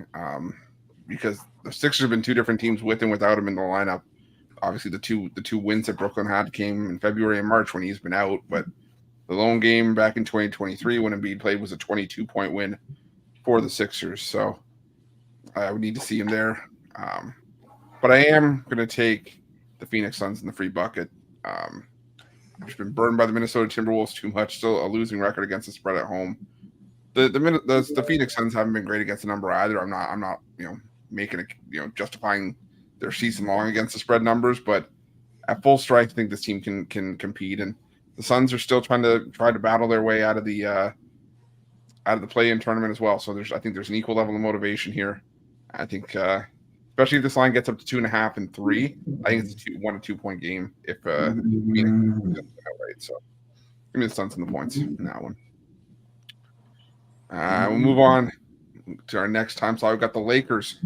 because the Sixers have been two different teams with and without him in the lineup. Obviously, the two wins that Brooklyn had came in February and March when he's been out, but the lone game back in 2023 when Embiid played was a 22-point win for the Sixers. So I would need to see him there. But I am going to take the Phoenix Suns in the free bucket. I've just been burned by the Minnesota Timberwolves too much. Still a losing record against the spread at home. The Phoenix Suns haven't been great against the number either. I'm not making it justifying their season long against the spread numbers, but at full strike, I think this team can compete, and the Suns are still trying to battle their way out of the play-in tournament as well. So I think there's an equal level of motivation here. I think especially if this line gets up to 2.5 and 3, I think it's a 1 to 2 point game if Phoenix doesn't outright. So give me the Suns and the points in that one. We'll move on to our next time slot. We've got the Lakers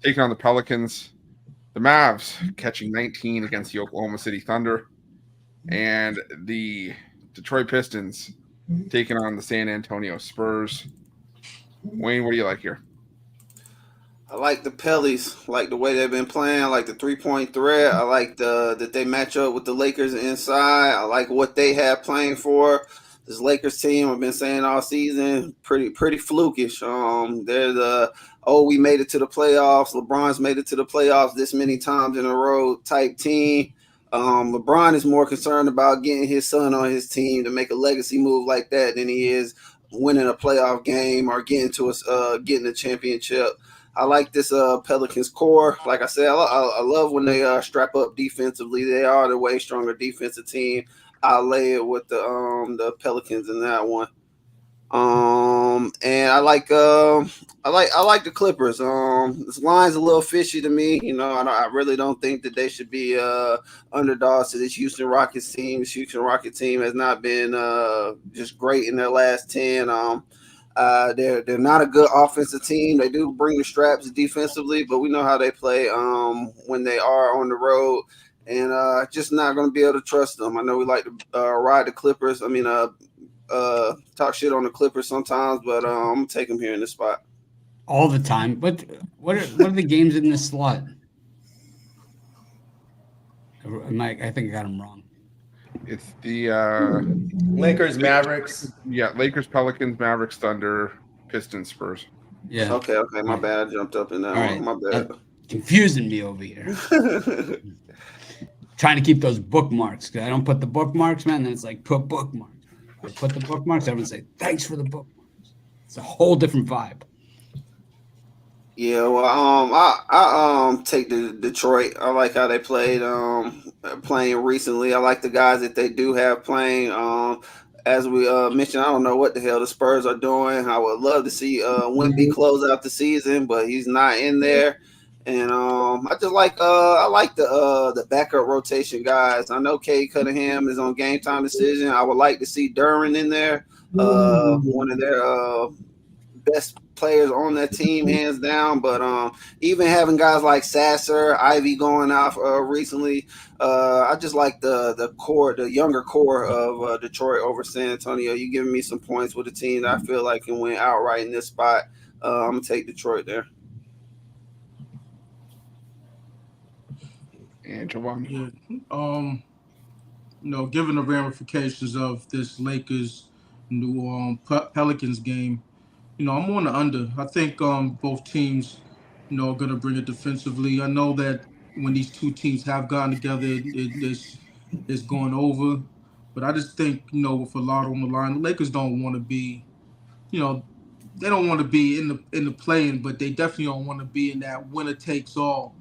taking on the Pelicans. The Mavs catching 19 against the Oklahoma City Thunder. And the Detroit Pistons taking on the San Antonio Spurs. Wayne, what do you like here? I like the Pellies. I like the way they've been playing. I like the 3-point threat. I like that they match up with the Lakers inside. I like what they have playing for. This Lakers team, I've been saying all season, pretty flukish. They're we made it to the playoffs. LeBron's made it to the playoffs this many times in a row type team. LeBron is more concerned about getting his son on his team to make a legacy move like that than he is winning a playoff game or getting a championship. I like this Pelicans core. Like I said, I love when they strap up defensively. They are the way stronger defensive team. I'll lay it with the Pelicans in that one. And I like the Clippers. This line's a little fishy to me. I really don't think that they should be underdogs to this Houston Rockets team. This Houston Rockets team has not been just great in their last 10. They're not a good offensive team. They do bring the straps defensively, but we know how they play when they are on the road. And just not going to be able to trust them. I know we like to ride the Clippers. Talk shit on the Clippers sometimes, but I'm going to take them here in this spot. All the time. But what are the games in this slot? I think I got them wrong. It's the Lakers, Mavericks. Yeah, Lakers, Pelicans, Mavericks, Thunder, Pistons, Spurs. Yeah. Okay. My bad. I jumped up in that All one. My bad. Confusing me over here. Trying to keep those bookmarks because I don't put the bookmarks, man. Then it's like put bookmarks. I put the bookmarks. Everyone say thanks for the bookmarks. It's a whole different vibe. Yeah, well, I take the Detroit. I like how they played playing recently. I like the guys that they do have playing. As we mentioned, I don't know what the hell the Spurs are doing. I would love to see Wemby close out the season, but he's not in there. And I just like the backup rotation guys. I know Cade Cunningham is on game time decision. I would like to see Duran in there, one of their best players on that team, hands down. But even having guys like Sasser, Ivy going out recently, I just like the core, the younger core of Detroit over San Antonio. You giving me some points with a team that I feel like can win outright in this spot. I'm gonna take Detroit there. And Javon. Yeah. Given the ramifications of this Lakers new Pelicans game, I'm on the under. I think both teams, are going to bring it defensively. I know that when these two teams have gotten together, it's going over. But I just think, with a lot on the line, the Lakers don't want to be, they don't want to be in the play-in, but they definitely don't want to be in that winner takes all,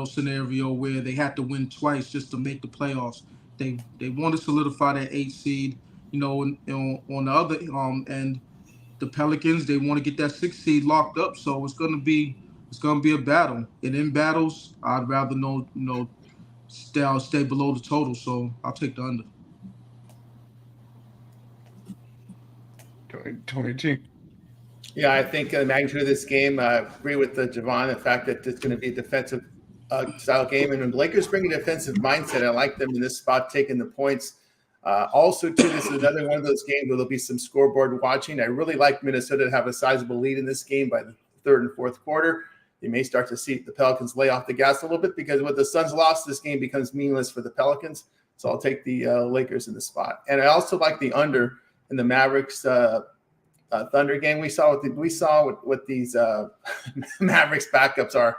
scenario where they have to win twice just to make the playoffs. They want to solidify that 8th seed. On the other end, the Pelicans, they want to get that 6th seed locked up. So it's gonna be a battle. And in battles, I'd rather stay below the total. So I'll take the under. Tony G. Yeah, I think the magnitude of this game, I agree with Javon, the fact that it's going to be a defensive style game. And when the Lakers bring a defensive mindset, I like them in this spot taking the points. Also, too, this is another one of those games where there'll be some scoreboard watching. I really like Minnesota to have a sizable lead in this game by the third and fourth quarter. you may start to see the Pelicans lay off the gas a little bit, because with the Suns lost, this game becomes meaningless for the Pelicans. So I'll take the Lakers in the spot. And I also like the under in the Mavericks Thunder game. We saw what these Mavericks backups are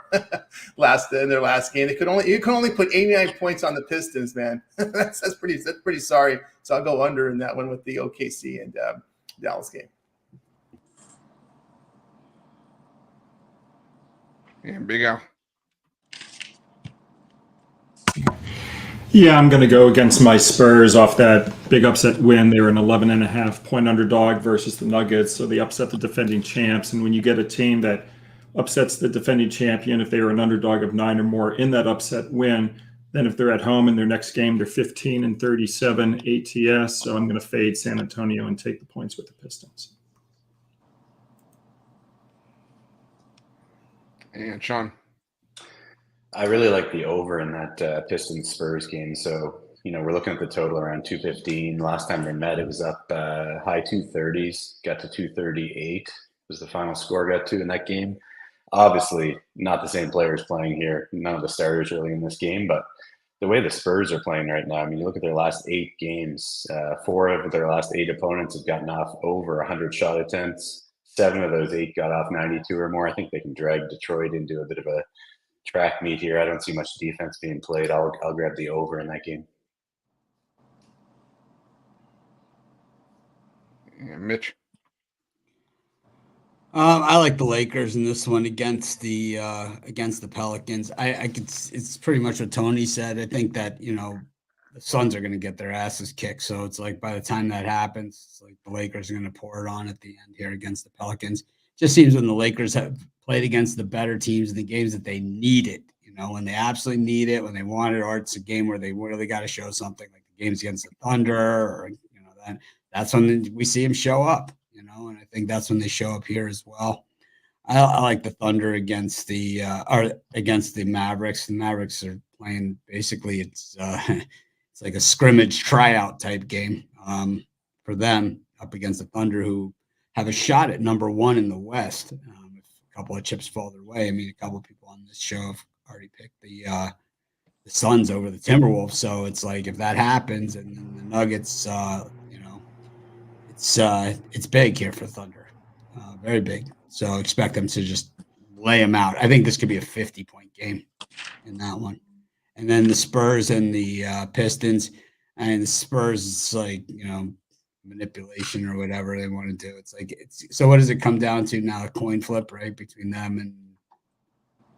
in their last game. You can only put 89 points on the Pistons, man. that's pretty sorry. So I'll go under in that one with the OKC and Dallas game. Yeah, Big Al. Yeah, I'm going to go against my Spurs off that big upset win. They were an 11.5-point underdog versus the Nuggets, so they upset the defending champs. And when you get a team that upsets the defending champion, if they were an underdog of 9 or more in that upset win, then if they're at home in their next game, they're 15-37 ATS. So I'm going to fade San Antonio and take the points with the Pistons. And Sean. I really like the over in that Pistons-Spurs game. So, we're looking at the total around 215. Last time they met, it was up high 230s, got to 238 was the final score got to in that game. Obviously, not the same players playing here. None of the starters really in this game, but the way the Spurs are playing right now, I mean, you look at their last 8 games, 4 of their last 8 opponents have gotten off over 100 shot attempts. 7 of those 8 got off 92 or more. I think they can drag Detroit into a bit of a track meet here. I don't see much defense being played. I'll grab the over in that game. Yeah, Mitch. I like the Lakers in this one against the Pelicans. It's pretty much what Tony said. I think that the Suns are going to get their asses kicked. So it's like by the time that happens, it's like the Lakers are going to pour it on at the end here against the Pelicans. Just seems when the Lakers have played against the better teams in the games that they need it, when they absolutely need it, when they want it, or it's a game where they really got to show something, like the games against the Thunder, or that's when we see them show up, and I think that's when they show up here as well. I like the Thunder against the Mavericks. The Mavericks are playing basically it's like a scrimmage tryout type game for them up against the Thunder, who have a shot at number 1 in the West. If a couple of chips fall their way, I mean, a couple of people on this show have already picked the Suns over the Timberwolves. So it's like if that happens, and then the Nuggets, it's big here for Thunder, very big. So expect them to just lay them out. I think this could be a 50-point game in that one. And then the Spurs and the Pistons, and the Spurs, it's like manipulation or whatever they want to do. It's like so. What does it come down to now? A coin flip, right, between them and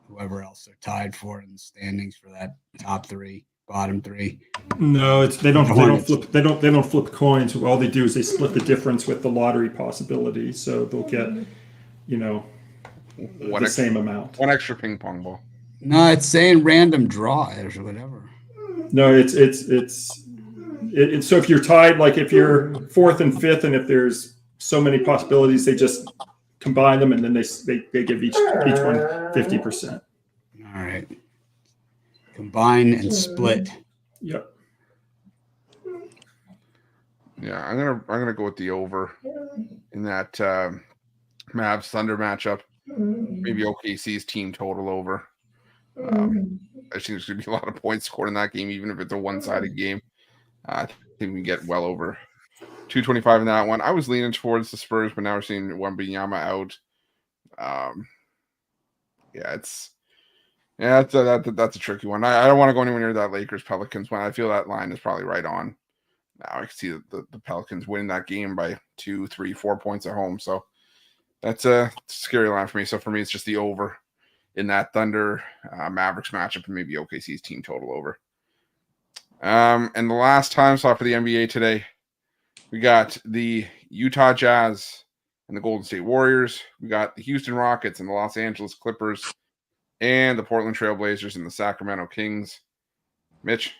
whoever else they're tied for in the standings for that top 3, bottom 3. No, they don't flip coins. All they do is they split the difference with the lottery possibility. So they'll get the same amount. One extra ping pong ball. No, it's saying random draw or whatever. No, it's so if you're tied, like if you're 4th and 5th, and if there's so many possibilities, they just combine them, and then they give each one 50%. All right. Combine and split. Yep. Yeah, I'm gonna go with the over in that Mavs Thunder matchup. Maybe OKC's team total over. I think there's gonna be a lot of points scored in that game, even if it's a one-sided game. I think we can get well over 225 in that one. I was leaning towards the Spurs, but now we're seeing Wembanyama out. That's a tricky one. I don't want to go anywhere near that Lakers Pelicans one. I feel that line is probably right on. Now I can see the Pelicans winning that game by 2, 3, 4 points at home. So that's a scary line for me. So for me, it's just the over in that Thunder Mavericks matchup, and maybe OKC's team total over. And the last time slot for the NBA today, we got the Utah Jazz and the Golden State Warriors. We got the Houston Rockets and the Los Angeles Clippers, and the Portland Trail Blazers and the Sacramento Kings. Mitch?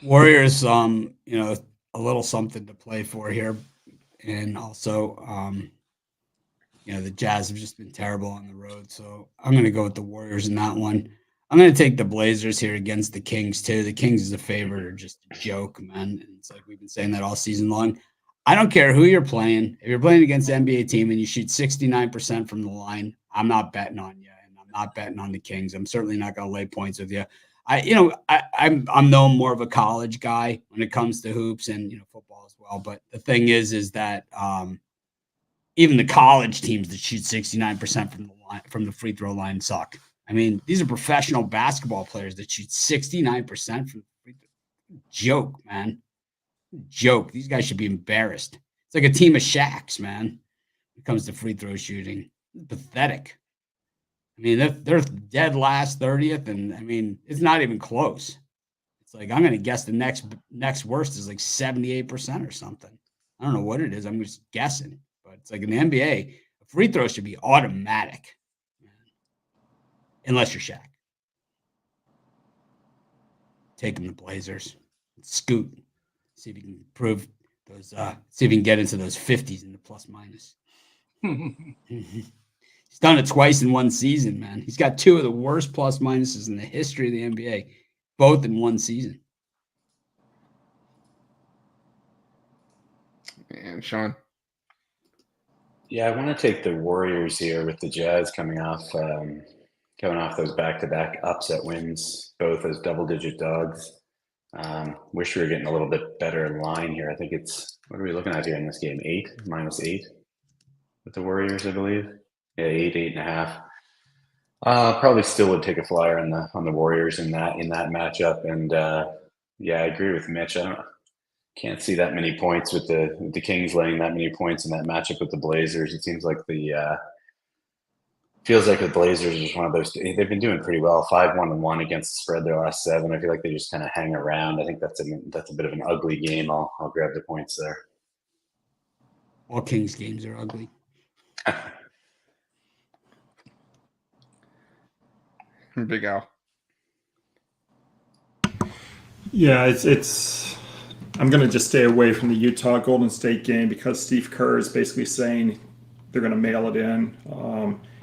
Warriors, a little something to play for here. And also, the Jazz have just been terrible on the road. So I'm going to go with the Warriors in that one. I'm going to take the Blazers here against the Kings, too. The Kings is a favorite, or just a joke, man. And it's like we've been saying that all season long. I don't care who you're playing. If you're playing against an NBA team and you shoot 69% from the line, I'm not betting on you, and I'm not betting on the Kings. I'm certainly not going to lay points with you. I'm known more of a college guy when it comes to hoops and football as well. But the thing is that even the college teams that shoot 69% from the free throw line suck. I mean, these are professional basketball players that shoot 69% from the free throw. Joke, man. Joke. These guys should be embarrassed. It's like a team of Shaqs, man. When it comes to free throw shooting, it's pathetic. I mean, they're dead last 30th, and I mean, it's not even close. It's like I'm going to guess the next worst is like 78% or something. I don't know what it is. I'm just guessing, but it's like in the NBA, a free throw should be automatic, unless you're Shaq. Taking the Blazers, scoot. See if you can improve those. See if you can get into those 50s in the plus minus. He's done it twice in one season, man. He's got two of the worst plus minuses in the history of the NBA, both in one season. And Sean. Yeah, I want to take the Warriors here with the Jazz coming off those back-to-back upset wins, both as double-digit dogs. Wish we were getting a little bit better in line here. I think it's, what are we looking at here in this game? -8 with the Warriors, I believe. Yeah, 8.5. Probably still would take a flyer on the Warriors in that matchup. And yeah, I agree with Mitch. Can't see that many points with the Kings laying that many points in that matchup with the Blazers. It seems like feels like the Blazers are just one of those. They've been doing pretty well, 5-1-1 against the spread their last 7. I feel like they just kind of hang around. I think that's a bit of an ugly game. I'll grab the points there. All Kings games are ugly. Big Al. Yeah, it's. I'm going to just stay away from the Utah Golden State game because Steve Kerr is basically saying they're going to mail it in.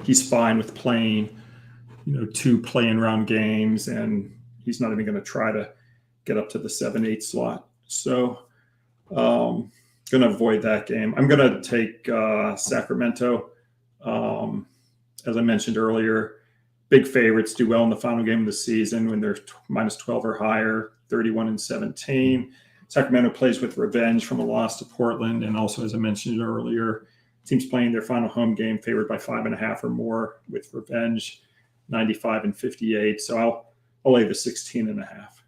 He's fine with playing, 2 playing round games, and he's not even going to try to get up to the 7-8 slot. So, going to avoid that game. I'm going to take Sacramento. As I mentioned earlier, big favorites do well in the final game of the season when they're -12 or higher, 31-17. Sacramento plays with revenge from a loss to Portland. And also, as I mentioned earlier, teams playing their final home game favored by 5.5 or more with revenge, 95-58. So I'll lay the 16.5.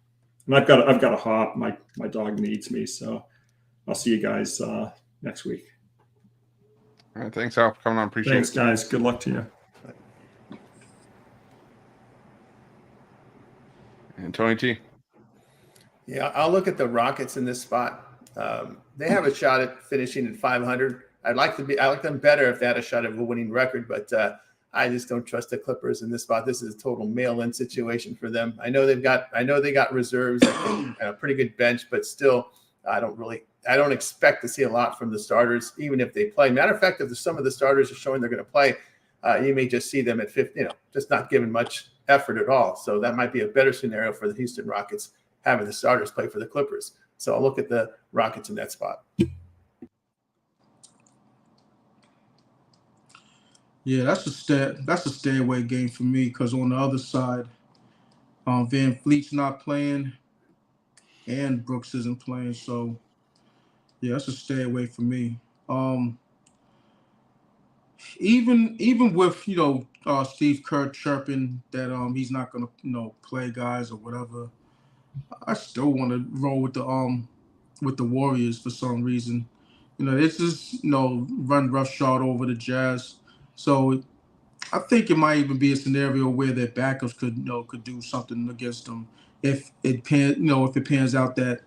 And I've got a hop. My dog needs me. So I'll see you guys next week. All right. Thanks, Al, for coming on. Appreciate Thanks, it. guys. Good luck to you. And Tony T. Yeah, I'll look at the Rockets in this spot. They have a shot at finishing at 500. I like them better if they had a shot at a winning record, but I just don't trust the Clippers in this spot. This is a total mail-in situation for them. I know they got reserves, a pretty good bench, but still, I don't expect to see a lot from the starters, even if they play. Matter of fact, if some of the starters are showing they're going to play, you may just see them at 50, just not giving much effort at all. So that might be a better scenario for the Houston Rockets, having the starters play for the Clippers. So I'll look at the Rockets in that spot. Yeah, that's a stay away game for me because on the other side, Van Fleet's not playing, and Brooks isn't playing. So yeah, that's a stay away for me. Even with Steve Kerr chirping that he's not gonna play guys or whatever, I still want to roll with the Warriors for some reason. This is run roughshod over the Jazz. So I think it might even be a scenario where their backups could do something against them if it pans out that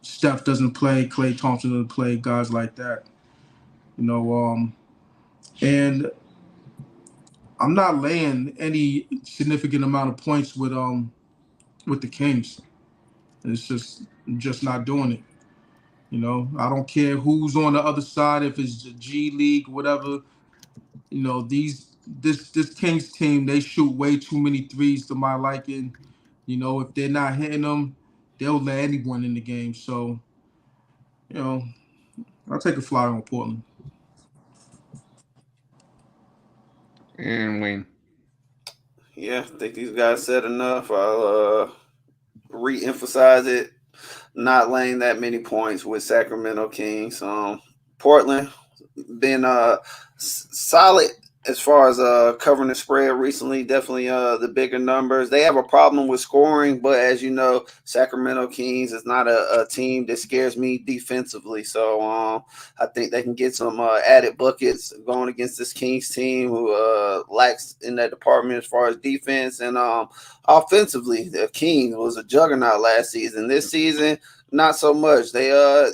Steph doesn't play, Klay Thompson doesn't play, guys like that. And I'm not laying any significant amount of points with the Kings. It's just not doing it. I don't care who's on the other side, if it's the G League, whatever. This Kings team, they shoot way too many threes to my liking. If they're not hitting them, they'll let anyone in the game. So, I'll take a flyer on Portland. And Wayne. Yeah, I think these guys said enough. I'll re-emphasize it. Not laying that many points with Sacramento Kings. Portland been solid as far as covering the spread recently. Definitely the bigger numbers. They have a problem with scoring, but as you know, Sacramento Kings is not a team that scares me defensively. So I think they can get some added buckets going against this Kings team who lacks in that department as far as defense. And offensively, the Kings was a juggernaut last season. This season, not so much. They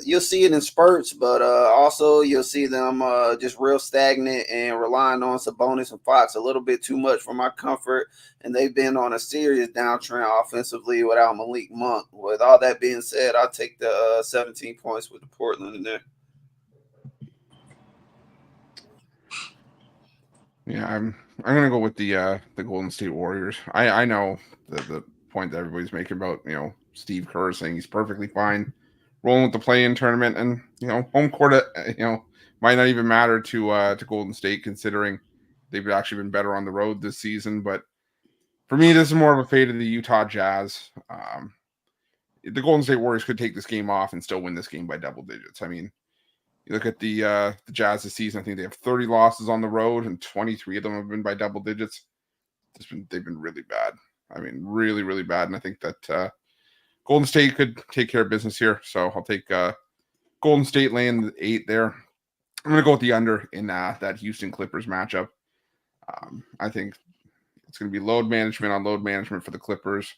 you'll see it in spurts, but also you'll see them just real stagnant and relying on Sabonis and Fox a little bit too much for my comfort. And they've been on a serious downtrend offensively without Malik Monk. With all that being said, I'll take the 17 points with the Portland in there. Yeah, I'm gonna go with the Golden State Warriors. I know the point that everybody's making about Steve Kerr saying he's perfectly fine rolling with the play-in tournament, and home court might not even matter to Golden State, considering they've actually been better on the road this season. But for me, this is more of a fate of the Utah Jazz. The Golden State Warriors could take this game off and still win this game by double digits. I mean, you look at the Jazz this season, I think they have 30 losses on the road, and 23 of them have been by double digits. They've been really bad. I mean, really, really bad. And I think that Golden State could take care of business here. So I'll take Golden State laying the 8 there. I'm going to go with the under in that Houston Clippers matchup. I think it's going to be load management on load management for the Clippers.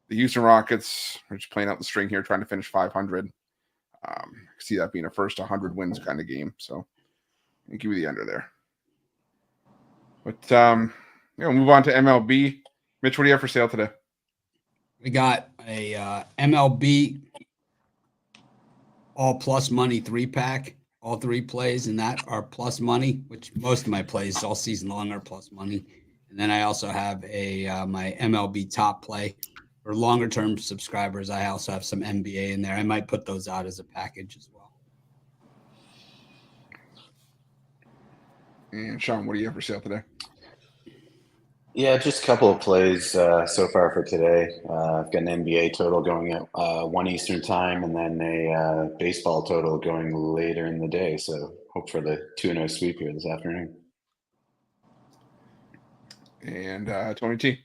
The Houston Rockets are just playing out the string here, trying to finish 500. I see that being a first 100 wins kind of game. So I'll give you the under there. But move on to MLB. Mitch, what do you have for sale today? We got a MLB all plus money 3-pack. All 3 plays in that are plus money, which most of my plays all season long are plus money. And then I also have my MLB top play for longer term subscribers. I also have some NBA in there. I might put those out as a package as well. And Sean, what do you have for sale today? Yeah, just a couple of plays so far for today. I've got an NBA total going at 1 Eastern time, and then a baseball total going later in the day. So hope for the 2-0 sweep here this afternoon. And Tony T.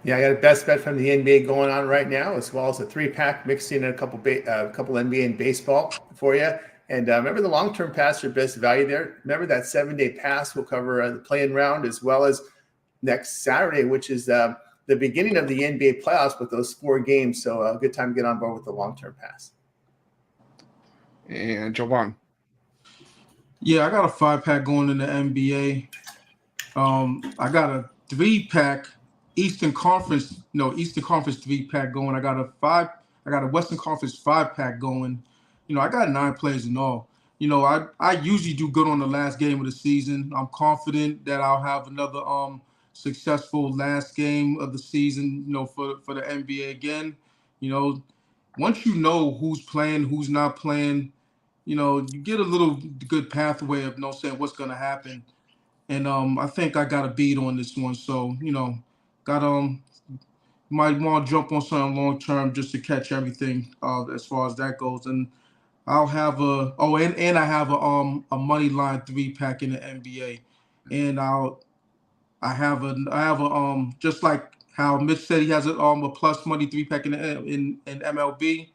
Yeah, I got a best bet from the NBA going on right now, as well as a 3-pack mixing in a couple NBA and baseball for you. And remember, the long-term pass your best value there. Remember that 7-day pass will cover the play-in round, as well as next Saturday, which is the beginning of the NBA playoffs with those 4 games. So a good time to get on board with the long-term pass. And Jovan. Yeah, I got a 5-pack going in the NBA. I got a 3-pack Eastern Conference 3-pack going. I got a Western Conference 5-pack going. I got 9 plays in all. I usually do good on the last game of the season. I'm confident that I'll have another successful last game of the season, for the NBA again. Once you know who's playing, who's not playing, you get a little good pathway of saying what's going to happen. And I think I got a beat on this one. So, might want to jump on something long term just to catch everything as far as that goes. And I'll have I have a money line 3-pack in the NBA, and I have a just like how Mitch said he has a plus money 3-pack in MLB.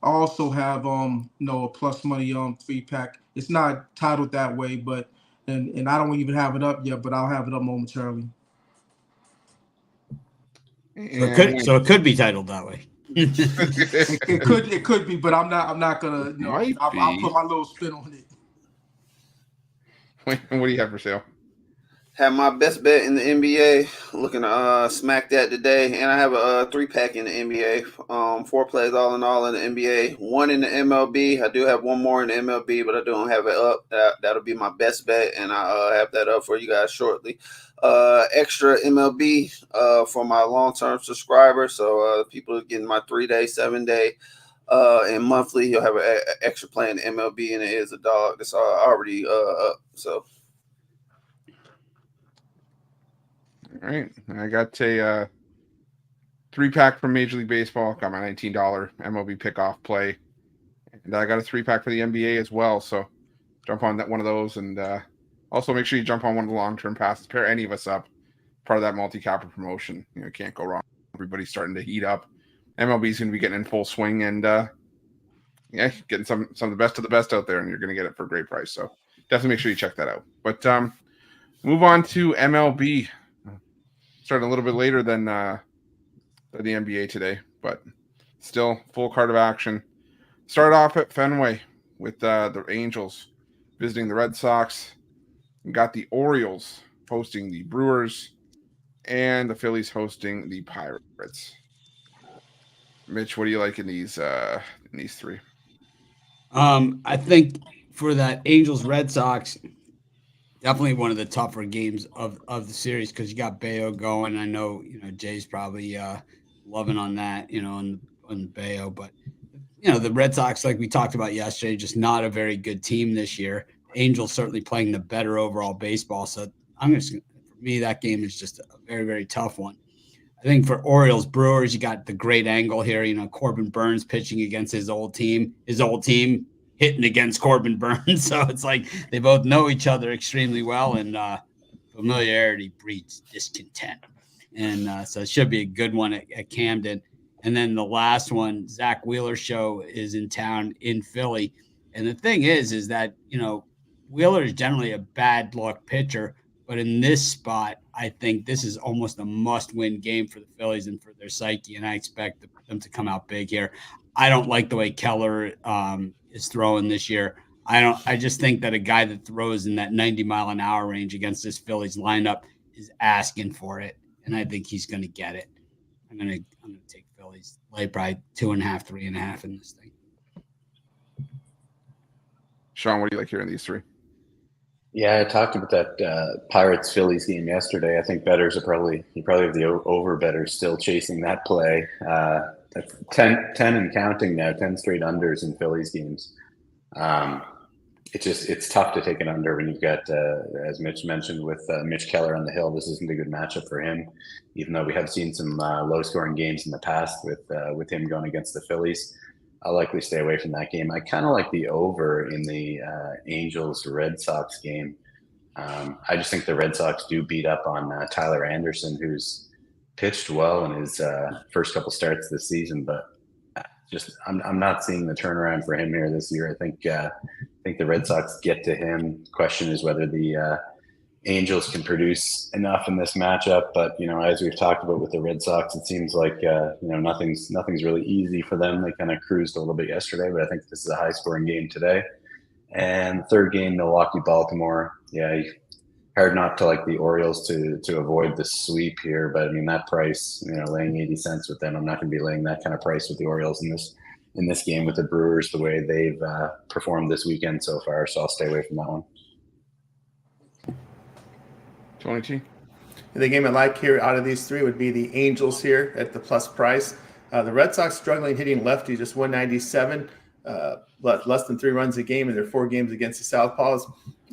I also have a plus money 3-pack. It's not titled that way, but and I don't even have it up yet, but I'll have it up momentarily. So it could be titled that way. It could be, but I'm not gonna. I'll put my little spin on it. What do you have for sale? Have my best bet in the NBA. Looking to smack that today, and I have a 3-pack in the NBA. 4 plays all in the NBA. 1 in the MLB. I do have 1 more in the MLB, but I don't have it up. That'll be my best bet, and I'll have that up for you guys shortly. extra MLB for my long-term subscribers. So people are getting my 3-day, 7-day, and monthly. You'll have an extra play in MLB, and it is $1. That's already up. So. All right. I got a 3-pack from Major League Baseball. Got my $19 MLB pickoff play. And I got a 3-pack for the NBA as well. So jump on that one of those. And also make sure you jump on one of the long-term passes. Pair any of us up. Part of that multi-capper promotion. You know, can't go wrong. Everybody's starting to heat up. MLB is going to be getting in full swing. And getting some of the best out there. And you're going to get it for a great price. So definitely make sure you check that out. But move on to MLB. Starting a little bit later than the NBA today, but still full card of action. Start off at Fenway with the Angels visiting the Red Sox. We got the Orioles hosting the Brewers and the Phillies hosting the Pirates. Mitch, what do you like in these three? I think for that Angels Red Sox, definitely one of the tougher games of the series because you got Bayo going. I know, Jay's probably loving on that, on Bayo. But, the Red Sox, like we talked about yesterday, just not a very good team this year. Angels certainly playing the better overall baseball. So for me, that game is just a very, very tough one. I think for Orioles-Brewers, you got the great angle here. Corbin Burns pitching against his old team hitting against Corbin Burns. So it's like they both know each other extremely well, and familiarity breeds discontent. And so it should be a good one at Camden. And then the last one, Zach Wheeler show is in town in Philly. And the thing is that, Wheeler is generally a bad luck pitcher, but in this spot, I think this is almost a must-win game for the Phillies and for their psyche, and I expect them to come out big here. I don't like the way Keller is throwing this year. I just think that a guy that throws in that 90-mile-an-hour range against this Phillies lineup is asking for it, and I think he's going to get it. I'm gonna take Phillies lay probably 2.5, 3.5 in this thing. Sean, what do you like here in these three? Yeah, I talked about that Pirates-Phillies game yesterday. I think bettors are you probably have the over bettors still chasing that play. 10 and counting now, 10 straight unders in Phillies games. It's tough to take an under when you've got, as Mitch mentioned, with Mitch Keller on the hill. This isn't a good matchup for him, even though we have seen some low-scoring games in the past with him going against the Phillies. I'll likely stay away from that game. I kind of like the over in the Angels-Red Sox game. I just think the Red Sox do beat up on Tyler Anderson, who's pitched well in his first couple starts this season, but I'm not seeing the turnaround for him here this year. I think the Red Sox get to him. Question is whether the Angels can produce enough in this matchup. But as we've talked about with the Red Sox, it seems like nothing's really easy for them. They kind of cruised a little bit yesterday, but I think this is a high-scoring game today. And third game, Milwaukee-Baltimore. Yeah, hard not to like the Orioles to avoid the sweep here, but I mean that price, laying 80 cents with them, I'm not going to be laying that kind of price with the Orioles in this game with the Brewers the way they've performed this weekend so far. So I'll stay away from that one. Tony T. The game I like here out of these three would be the Angels here at the plus price. The Red Sox struggling hitting lefty, just 197, less than 3 runs a game in their 4 games against the Southpaws.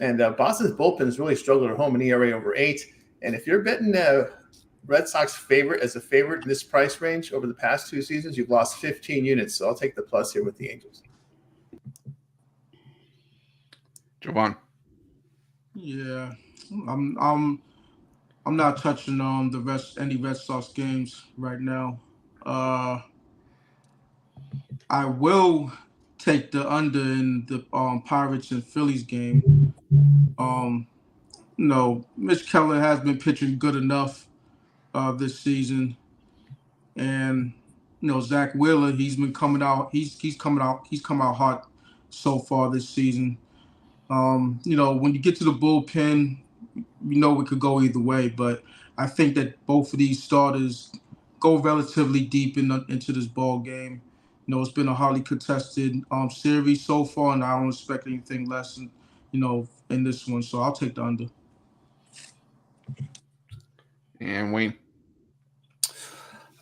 And Boston's bullpen has really struggled at home, an ERA over 8. And if you're betting Red Sox favorite as a favorite in this price range over the past 2 seasons, you've lost 15 units. So I'll take the plus here with the Angels. Javon. Yeah, I'm not touching on any Red Sox games right now. I will take the under in the Pirates and Phillies game. Mitch Keller has been pitching good enough this season, and Zach Wheeler, he's been coming out. He's come out hot so far this season. When you get to the bullpen, it could go either way, but I think that both of these starters go relatively deep into this ball game. It's been a highly contested series so far, and I don't expect anything less in this one. So I'll take the under. And Wayne.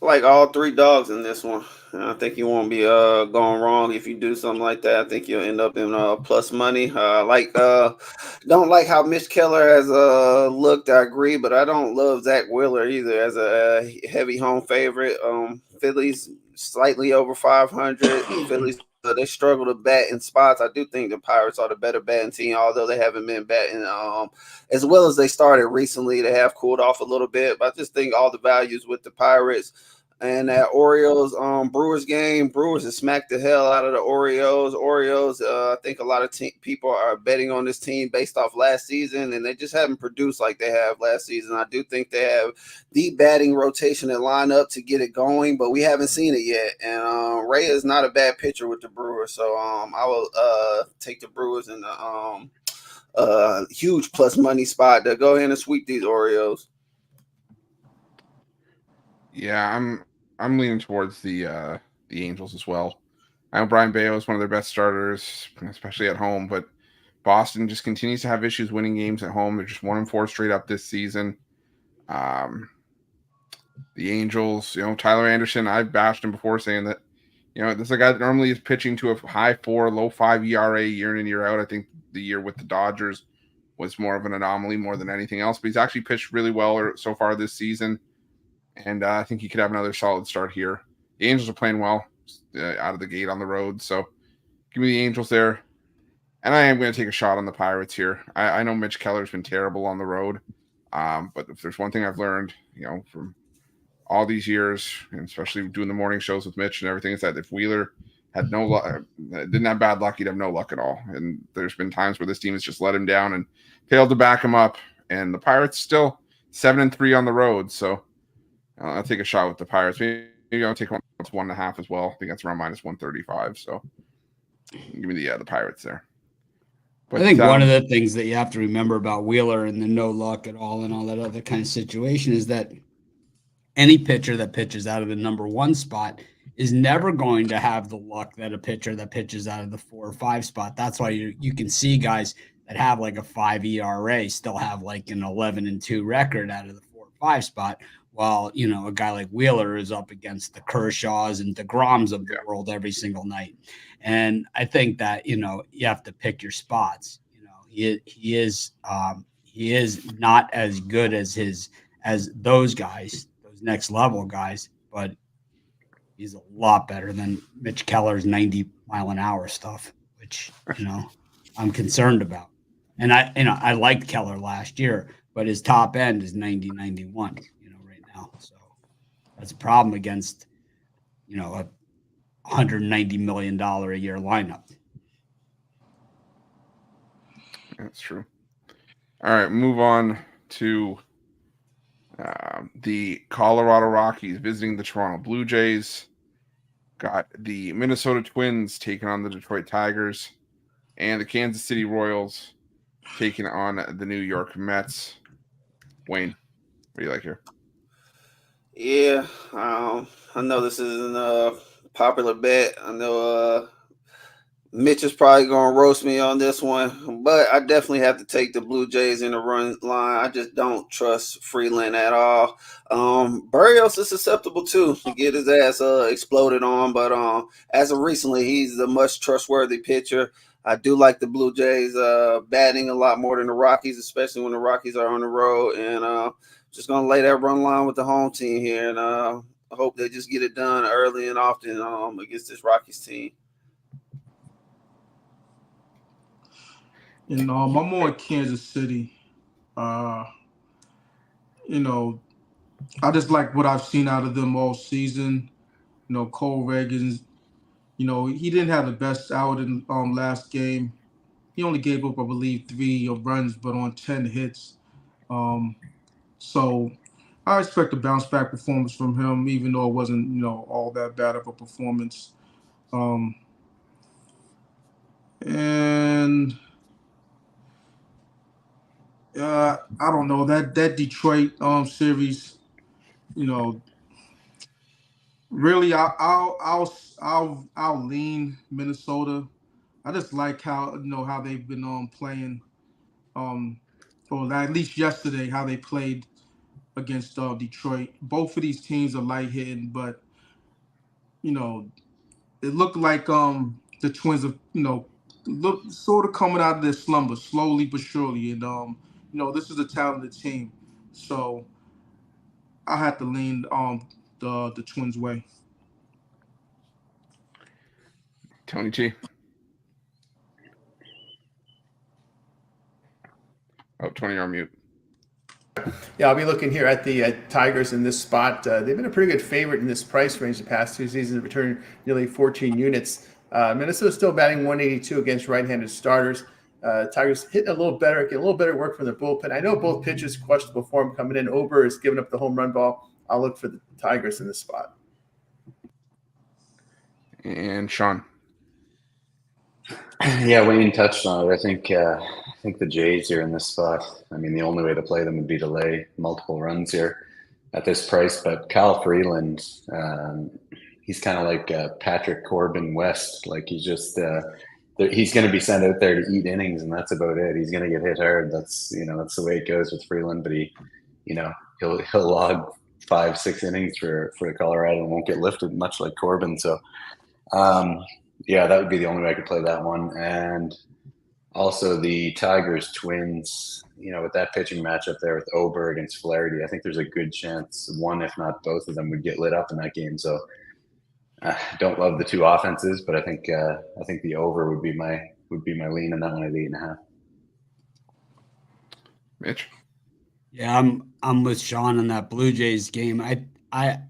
I like all three dogs in this one. And I think you won't be going wrong if you do something like that. I think you'll end up in plus money. Don't like how Mitch Keller has looked. I agree, but I don't love Zach Wheeler either as a heavy home favorite. Phillies slightly over 500. Phillies they struggle to bat in spots. I do think the Pirates are the better batting team, although they haven't been batting as well as they started recently. They have cooled off a little bit, but I just think all the values with the Pirates. And that Orioles Brewers game, Brewers have smacked the hell out of the Orioles. I think a lot of people are betting on this team based off last season, and they just haven't produced like they have last season. I do think they have the batting rotation and lineup to get it going, but we haven't seen it yet. And Ray is not a bad pitcher with the Brewers, so I will take the Brewers in the huge plus money spot to go ahead and sweep these Orioles. Yeah, I'm leaning towards the Angels as well. I know Brian Bayo is one of their best starters, especially at home, but Boston just continues to have issues winning games at home. They're just 1-4 straight up this season. The Angels, Tyler Anderson, I've bashed him before saying that, this is a guy that normally is pitching to a high 4, low 5 ERA year in and year out. I think the year with the Dodgers was more of an anomaly more than anything else, but he's actually pitched really well so far this season. And I think he could have another solid start here. The Angels are playing well out of the gate on the road. So give me the Angels there. And I am going to take a shot on the Pirates here. I know Mitch Keller's been terrible on the road. But if there's one thing I've learned, from all these years, and especially doing the morning shows with Mitch and everything, is that if Wheeler had no luck, didn't have bad luck, he'd have no luck at all. And there's been times where this team has just let him down and failed to back him up. And the Pirates still 7-3 on the road. So I'll take a shot with the Pirates. Maybe I'll take 1.5 as well. I think that's around -135. So give me the Pirates there. But, I think one of the things that you have to remember about Wheeler and the no luck at all and all that other kind of situation is that any pitcher that pitches out of the number 1 spot is never going to have the luck that a pitcher that pitches out of the 4 or 5 spot. That's why you can see guys that have like a 5 ERA still have like an 11-2 record out of the 4 or 5 spot. While, a guy like Wheeler is up against the Kershaws and DeGroms of the world every single night. And I think that, you have to pick your spots. He is not as good as those guys, those next level guys, but he's a lot better than Mitch Keller's 90-mile-an-hour stuff, which, I'm concerned about. And I liked Keller last year, but his top end is 90-91. So that's a problem against, a $190 million a year lineup. That's true. All right, move on to the Colorado Rockies visiting the Toronto Blue Jays. Got the Minnesota Twins taking on the Detroit Tigers, and the Kansas City Royals taking on the New York Mets. Wayne, what do you like here? Yeah, I know this isn't a popular bet. I know Mitch is probably going to roast me on this one, but I definitely have to take the Blue Jays in the run line. I just don't trust Freeland at all. Berrios is susceptible too to get his ass exploded on, but as of recently, he's a much trustworthy pitcher. I do like the Blue Jays batting a lot more than the Rockies, especially when the Rockies are on the road, and just going to lay that run line with the home team here, and I hope they just get it done early and often against this Rockies team. And I'm on Kansas City. I just like what I've seen out of them all season. Cole Reagans, he didn't have the best out in last game. He only gave up, I believe, 3 runs, but on 10 hits. So I expect a bounce back performance from him, even though it wasn't, all that bad of a performance. And I don't know that Detroit series, really I'll lean Minnesota. I just like how how they've been playing, or at least yesterday how they played. against Detroit. Both of these teams are light hitting, but you know, it looked like the Twins are, look sort of coming out of their slumber slowly but surely. And this is a talented team, so I have to lean the Twins' way. Tony T. Oh, 20, you're on mute. Yeah, I'll be looking here at the Tigers in this spot. They've been a pretty good favorite in this price range the past 2 seasons, returning nearly 14 units. Minnesota's still batting 182 against right-handed starters. Tigers hitting a little better, getting a little better work from the bullpen. I know both pitchers questionable form coming in. Ober has given up the home run ball. I'll look for the Tigers in this spot. And Sean. Yeah, Wayne touched on it. I think the Jays are in this spot. I mean, the only way to play them would be to lay multiple runs here at this price. But Kyle Freeland, he's kind of like Patrick Corbin West. Like he's just he's going to be sent out there to eat innings, and that's about it. He's going to get hit hard. That's the way it goes with Freeland. But he'll log 5-6 innings for Colorado and won't get lifted, much like Corbin. So. Yeah, that would be the only way I could play that one. And also the Tigers Twins, with that pitching matchup there with Ober against Flaherty, I think there's a good chance one, if not both of them, would get lit up in that game. So I don't love the two offenses, but I think the over would be my lean in that one at 8.5. Mitch. Yeah, I'm with Sean on that Blue Jays game. I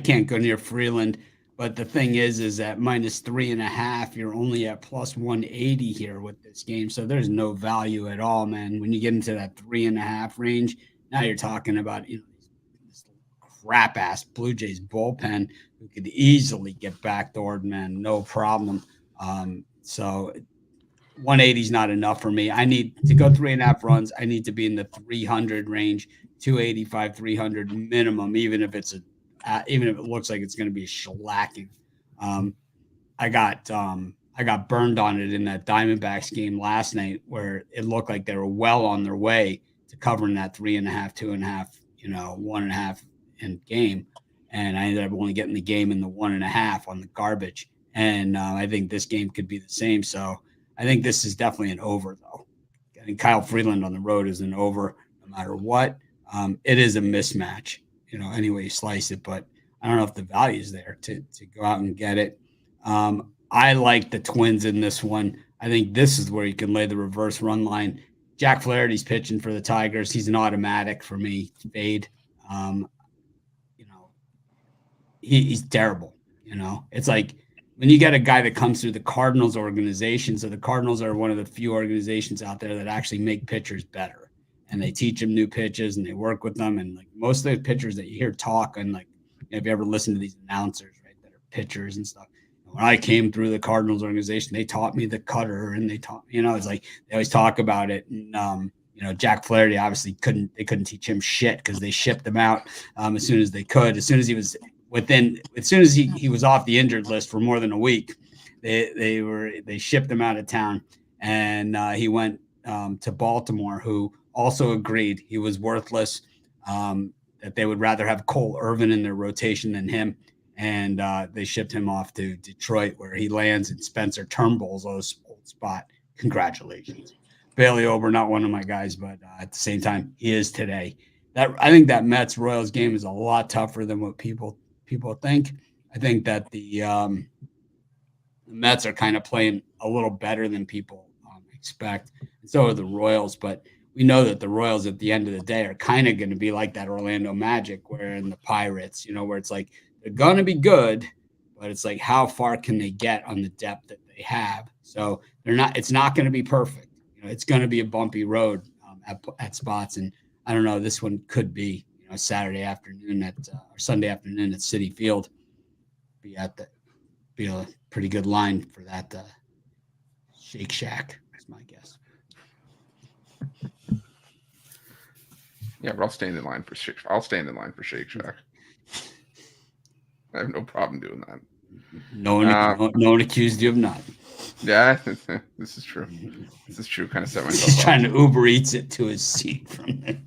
can't go near Freeland. But the thing is that -3.5, you're only at +180 here with this game. So there's no value at all, man. When you get into that 3.5 range, now you're talking about this crap ass Blue Jays bullpen who could easily get backdoored, man, no problem. So 180 is not enough for me. I need to go 3.5 runs. I need to be in the 300 range, 285, 300 minimum, even if it looks like it's going to be shellacking. I got burned on it in that Diamondbacks game last night where it looked like they were well on their way to covering that 3.5, 2.5, 1.5 in game. And I ended up only getting the game in the 1.5 on the garbage. And I think this game could be the same. So I think this is definitely an over, though. Getting Kyle Freeland on the road is an over no matter what. It is a mismatch. Any way you slice it, but I don't know if the value is there to go out and get it. I like the Twins in this one. I think this is where you can lay the reverse run line. Jack Flaherty's pitching for the Tigers. He's an automatic for me. Fade. He's terrible. It's like when you get a guy that comes through the Cardinals organization. So the Cardinals are one of the few organizations out there that actually make pitchers better. And they teach them new pitches and they work with them. And like most of the pitchers that you hear talk and like, if you ever listen to these announcers, right, that are pitchers and stuff. When I came through the Cardinals organization, they taught me the cutter and they taught, it's like they always talk about it. And, Jack Flaherty obviously they couldn't teach him shit because they shipped him out as soon as they could. As soon as he was he was off the injured list for more than a week, they shipped him out of town and he went to Baltimore, who also agreed he was worthless, that they would rather have Cole Irvin in their rotation than him. And they shipped him off to Detroit, where he lands in Spencer Turnbull's old spot. Congratulations. Bailey Ober, not one of my guys, but at the same time, he is today. I think that Mets-Royals game is a lot tougher than what people think. I think that the Mets are kind of playing a little better than people expect. And so are the Royals, but we know that the Royals at the end of the day are kind of going to be like that Orlando Magic, where in the Pirates, where it's like they're going to be good, but it's like how far can they get on the depth that they have? So it's not going to be perfect. It's going to be a bumpy road at spots. And I don't know, this one could be, Saturday afternoon or Sunday afternoon at Citi Field. Be a pretty good line for that Shake Shack. That's my guess. Yeah, but I'll stand in line for Shake Shack. I have no problem doing that. No one accused you of not. Yeah, this is true. This is true. Kind of set myself He's up. trying to Uber Eats it to his seat from it.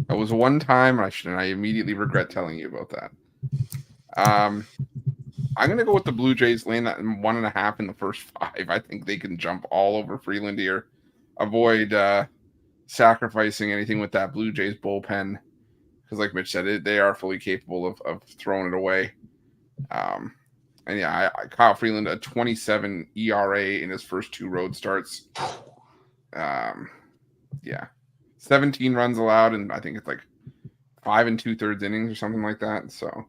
That was one time I immediately regret telling you about that. I'm gonna go with the Blue Jays laying that 1.5 in the first 5. I think they can jump all over Freeland here. Avoid sacrificing anything with that Blue Jays bullpen, because like Mitch said, they are fully capable of throwing it away. And yeah, Kyle Freeland, a 27 ERA in his first 2 road starts. Yeah, 17 runs allowed, and I think it's like 5 2/3 innings or something like that. So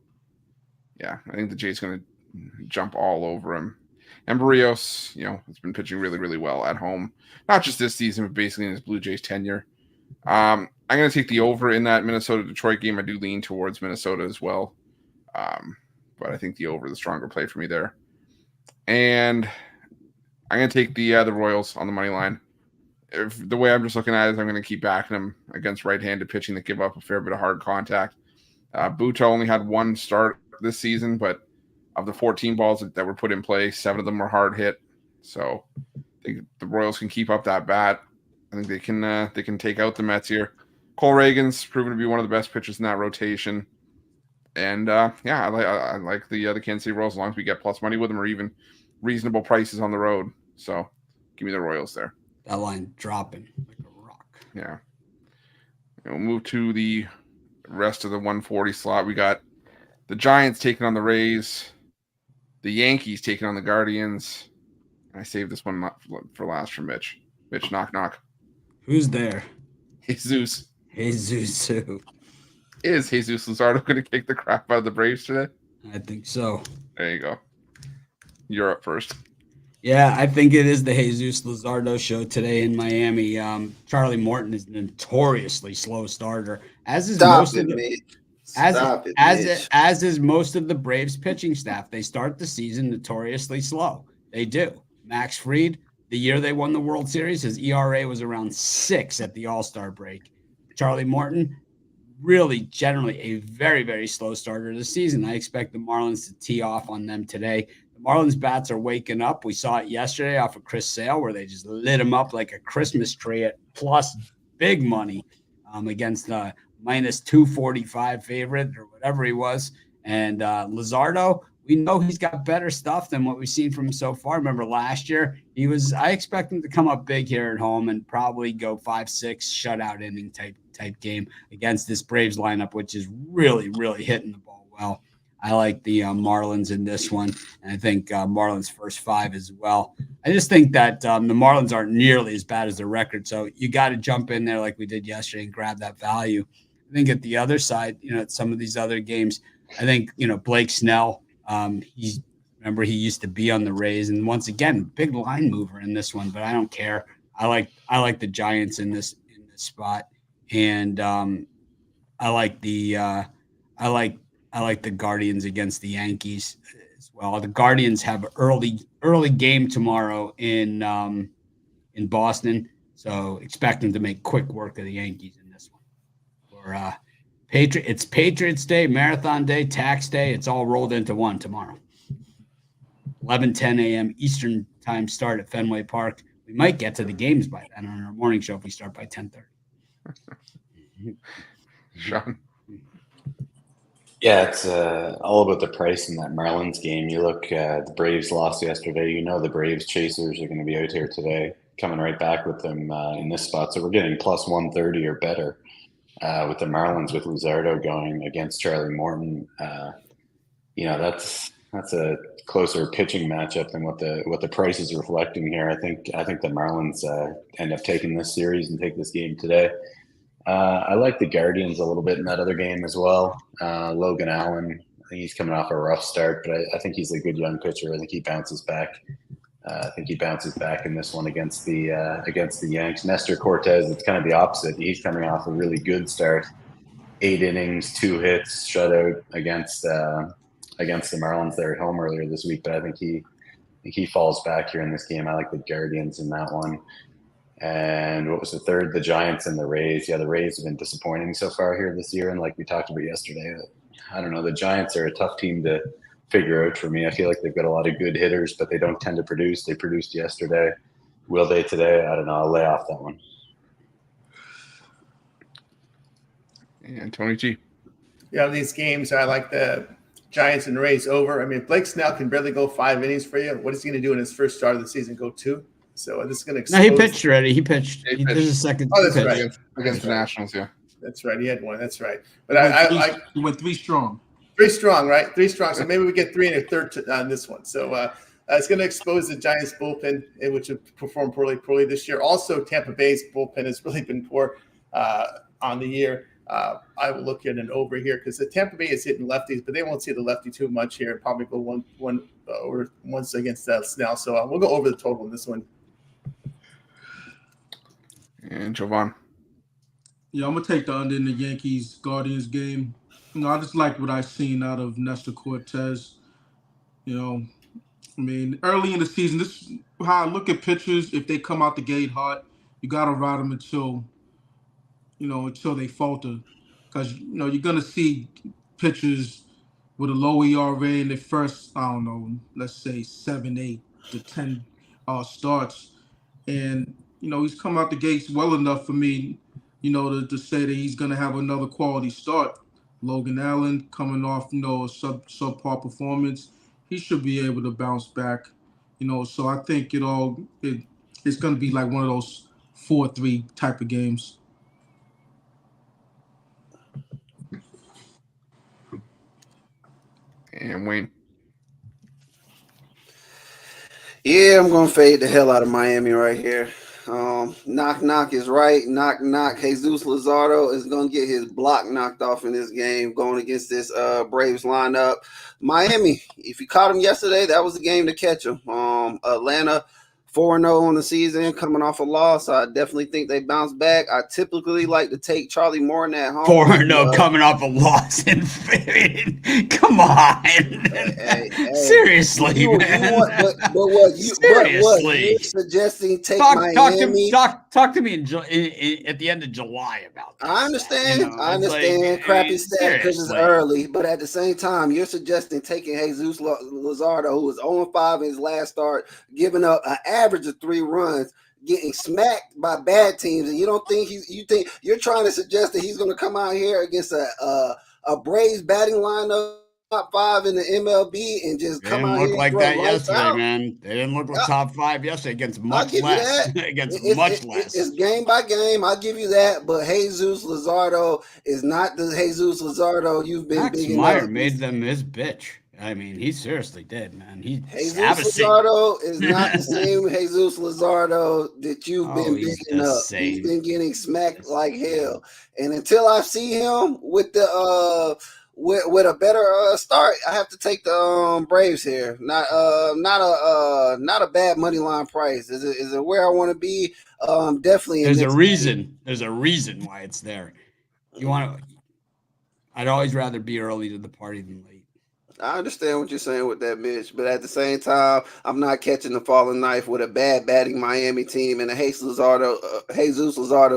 yeah, I think the Jays going to jump all over him. And Barrios, has been pitching really, really well at home, not just this season, but basically in his Blue Jays tenure. I'm going to take the over in that Minnesota-Detroit game. I do lean towards Minnesota as well. But I think the over is the stronger play for me there. And I'm going to take the Royals on the money line. The way I'm just looking at it is I'm going to keep backing them against right-handed pitching that give up a fair bit of hard contact. Buta only had 1 start this season, but of the 14 balls that were put in play, 7 of them were hard hit. So I think the Royals can keep up that bat. I think they can take out the Mets here. Cole Reagan's proven to be one of the best pitchers in that rotation. And I like the Kansas City Royals as long as we get plus money with them or even reasonable prices on the road. So give me the Royals there. That line dropping like a rock. Yeah. We'll move to the rest of the 140 slot. We got the Giants taking on the Rays, the Yankees taking on the Guardians. I saved this one for last for Mitch. Mitch, knock, knock. Who's there? Jesus. Jesus who? Is Jesus Luzardo going to kick the crap out of the Braves today? I think so. There you go. You're up first. Yeah, I think it is the Jesus Luzardo show today in Miami. Charlie Morton is a notoriously slow starter, as is most of the as is most of the Braves pitching staff. They start the season notoriously slow. They do. Max Fried, the year they won the World Series, his ERA was around 6 at the All-Star break. Charlie Morton, really generally a very, very slow starter of the season. I expect the Marlins to tee off on them today. The Marlins bats are waking up. We saw it yesterday off of Chris Sale where they just lit him up like a Christmas tree at plus big money against the minus 245 favorite or whatever he was. And Luzardo, we know he's got better stuff than what we've seen from him so far. Remember last year, I expect him to come up big here at home and probably go 5-6 shutout inning type game against this Braves lineup, which is really, really hitting the ball well. I like the Marlins in this one, and I think Marlins first 5 as well. I just think that the Marlins aren't nearly as bad as their record, so you got to jump in there like we did yesterday and grab that value. I think at the other side, at some of these other games, I think, Blake Snell, he used to be on the Rays, and once again, big line mover in this one, but I don't care. I like the Giants in this spot, and I like the Guardians against the Yankees as well. The Guardians have early game tomorrow in Boston, so expect them to make quick work of the Yankees in this one. Or it's Patriots Day, Marathon Day, Tax Day. It's all rolled into one tomorrow. 11:10 a.m. Eastern time start at Fenway Park. We might get to the games by then on our morning show if we start by 10:30. Sean? Yeah, it's all about the price in that Marlins game. You look, the Braves lost yesterday. The Braves chasers are going to be out here today, coming right back with them in this spot. So we're getting plus 130 or better with the Marlins with Luzardo going against Charlie Morton. That's a closer pitching matchup than what the price is reflecting here. I think the Marlins end up taking this series and take this game today. I like the Guardians a little bit in that other game as well. Logan Allen, I think he's coming off a rough start, but I think he's a good young pitcher. I think he bounces back. In this one against the Yanks. Nestor Cortez, it's kind of the opposite. He's coming off a really good start, 8 innings, 2 hits, shutout against the Marlins there at home earlier this week. But I think he falls back here in this game. I like the Guardians in that one. And what was the third? The Giants and the Rays. Yeah, the Rays have been disappointing so far here this year. And like we talked about yesterday, I don't know. The Giants are a tough team to figure out for me. I feel like they've got a lot of good hitters, but they don't tend to produce. They produced yesterday. Will they today? I don't know. I'll lay off that one. And Tony G. Yeah, these games, I like the Giants and Rays over. I mean, Blake Snell can barely go 5 innings for you. What is he going to do in his first start of the season? Go 2? So this is going to No, he pitched already. He pitched. This is his second. Oh, that's pitch. right. Against the Nationals, yeah. That's right. He had one. That's right. But He went 3 strong. 3 strong, right? 3 strong. So maybe we get 3 and a third on this one. So it's going to expose the Giants bullpen, which have performed poorly this year. Also, Tampa Bay's bullpen has really been poor on the year. I will look at an over here because the Tampa Bay is hitting lefties, but they won't see the lefty too much here. Probably go one over once against Snell. So we'll go over the total in this one. And Jovan. Yeah, I'm gonna take the under in the Yankees-Guardians game. I just like what I've seen out of Nestor Cortez. I mean, early in the season, this is how I look at pitchers. If they come out the gate hot, you gotta ride them until they falter, because you're gonna see pitchers with a low ERA in the first, I don't know, let's say 7, 8 to 10 starts, and he's come out the gates well enough for me, to say that he's gonna have another quality start. Logan Allen coming off, a subpar performance, he should be able to bounce back, So I think it's gonna be like one of those 4-3 type of games. And Wayne. Yeah, I'm going to fade the hell out of Miami right here. Knock is right. Knock. Jesus Luzardo is going to get his block knocked off in this game going against this Braves lineup. Miami, if you caught him yesterday, that was the game to catch him. Atlanta 4-0 on the season, coming off a loss. I definitely think they bounce back. I typically like to take Charlie Morton at home. 4-0 coming off a loss. Come on. Hey, Seriously, man. Seriously. You're suggesting take Miami. Talk to me at the end of July about this. I understand. Crappy stat because it's early, but at the same time, you're suggesting taking Jesus Luzardo, who was 0-5 in his last start, giving up an average of 3 runs, getting smacked by bad teams, and you don't think you're trying to suggest that he's going to come out here against a Braves batting lineup top 5 in the MLB and just come out here. They didn't look like that yesterday, man. They didn't look like top 5 yesterday against much less. It's game by game. I'll give you that. But Jesus Luzardo is not the Jesus Luzardo you've been Max big Meyer enough. made them his bitch. I mean, he seriously did, man. Jesus Luzardo is not the same Jesus Luzardo that you've been bigging up. He's been getting smacked like hell. And until I see him with the with a better start, I have to take the Braves here. Not a bad money line price. Is it where I want to be? Definitely. There's a reason. There's a reason why it's there. I'd always rather be early to the party than late. I understand what you're saying with that, Mitch, but at the same time, I'm not catching the falling knife with a bad batting Miami team and a Jesus Luzardo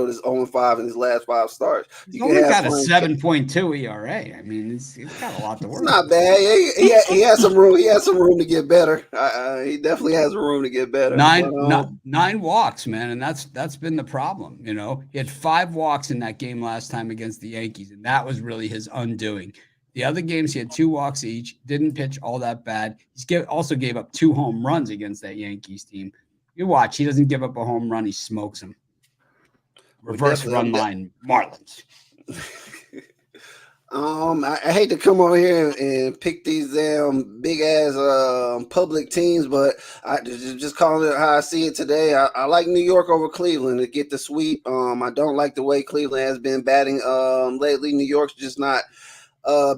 that's 0-5 in his last 5 starts. He's only got a 7.2 ERA. I mean, he's got a lot to work. It's not bad. He has some room. He has some room to get better. He definitely has room to get better. 9 walks, man, and that's been the problem. He had 5 walks in that game last time against the Yankees, and that was really his undoing. The other games, he had 2 walks each, didn't pitch all that bad. He also gave up 2 home runs against that Yankees team. You watch, he doesn't give up a home run, he smokes them. Reverse run line, Marlins. I hate to come over here and pick these damn big ass public teams, but I just calling it how I see it today. I like New York over Cleveland to get the sweep. I don't like the way Cleveland has been batting lately. New York's just not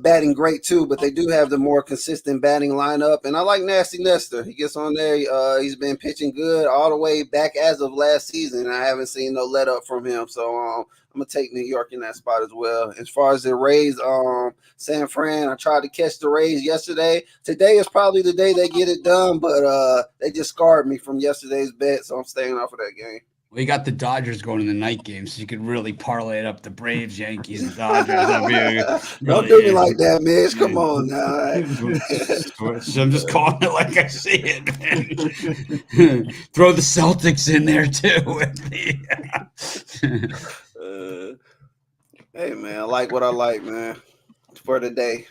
batting great too, but they do have the more consistent batting lineup. And I like Nasty Nestor. He gets on there. He's been pitching good all the way back as of last season. I haven't seen no let up from him. So I'm gonna take New York in that spot as well. As far as the Rays, San Fran, I tried to catch the Rays yesterday. Today is probably the day they get it done, but they just scarred me from yesterday's bet, so I'm staying off of that game. Well, you got the Dodgers going in the night game, so you could really parlay it up the Braves, Yankees, and Dodgers. That'd be Don't do me like that, Mitch. Come on now. So I'm just calling it like I see it, man. Throw the Celtics in there too. Hey, man, I like what I like, man, for the day.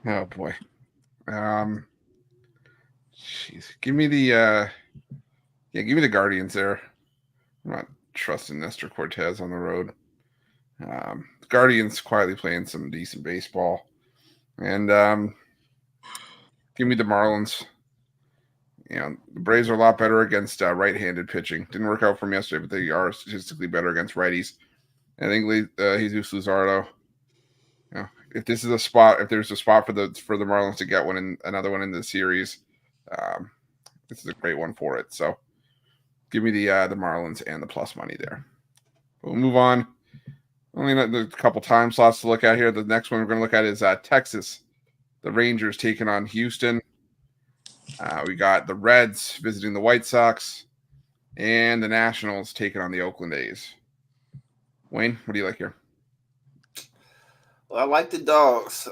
Oh boy. Jeez. Give me the Guardians there. I'm not trusting Nestor Cortez on the road. The Guardians quietly playing some decent baseball. And give me the Marlins. The Braves are a lot better against right-handed pitching. Didn't work out for them yesterday, but they are statistically better against righties. I think Jesus Luzardo. If there's a spot for the Marlins to get another one in the series, this is a great one for it. So give me the Marlins and the plus money there. We'll move on. Only a couple time slots to look at here. The next one we're going to look at is Texas. The Rangers taking on Houston. We got the Reds visiting the White Sox, and the Nationals taking on the Oakland A's. Wayne, what do you like here? Well, I like the Dogs.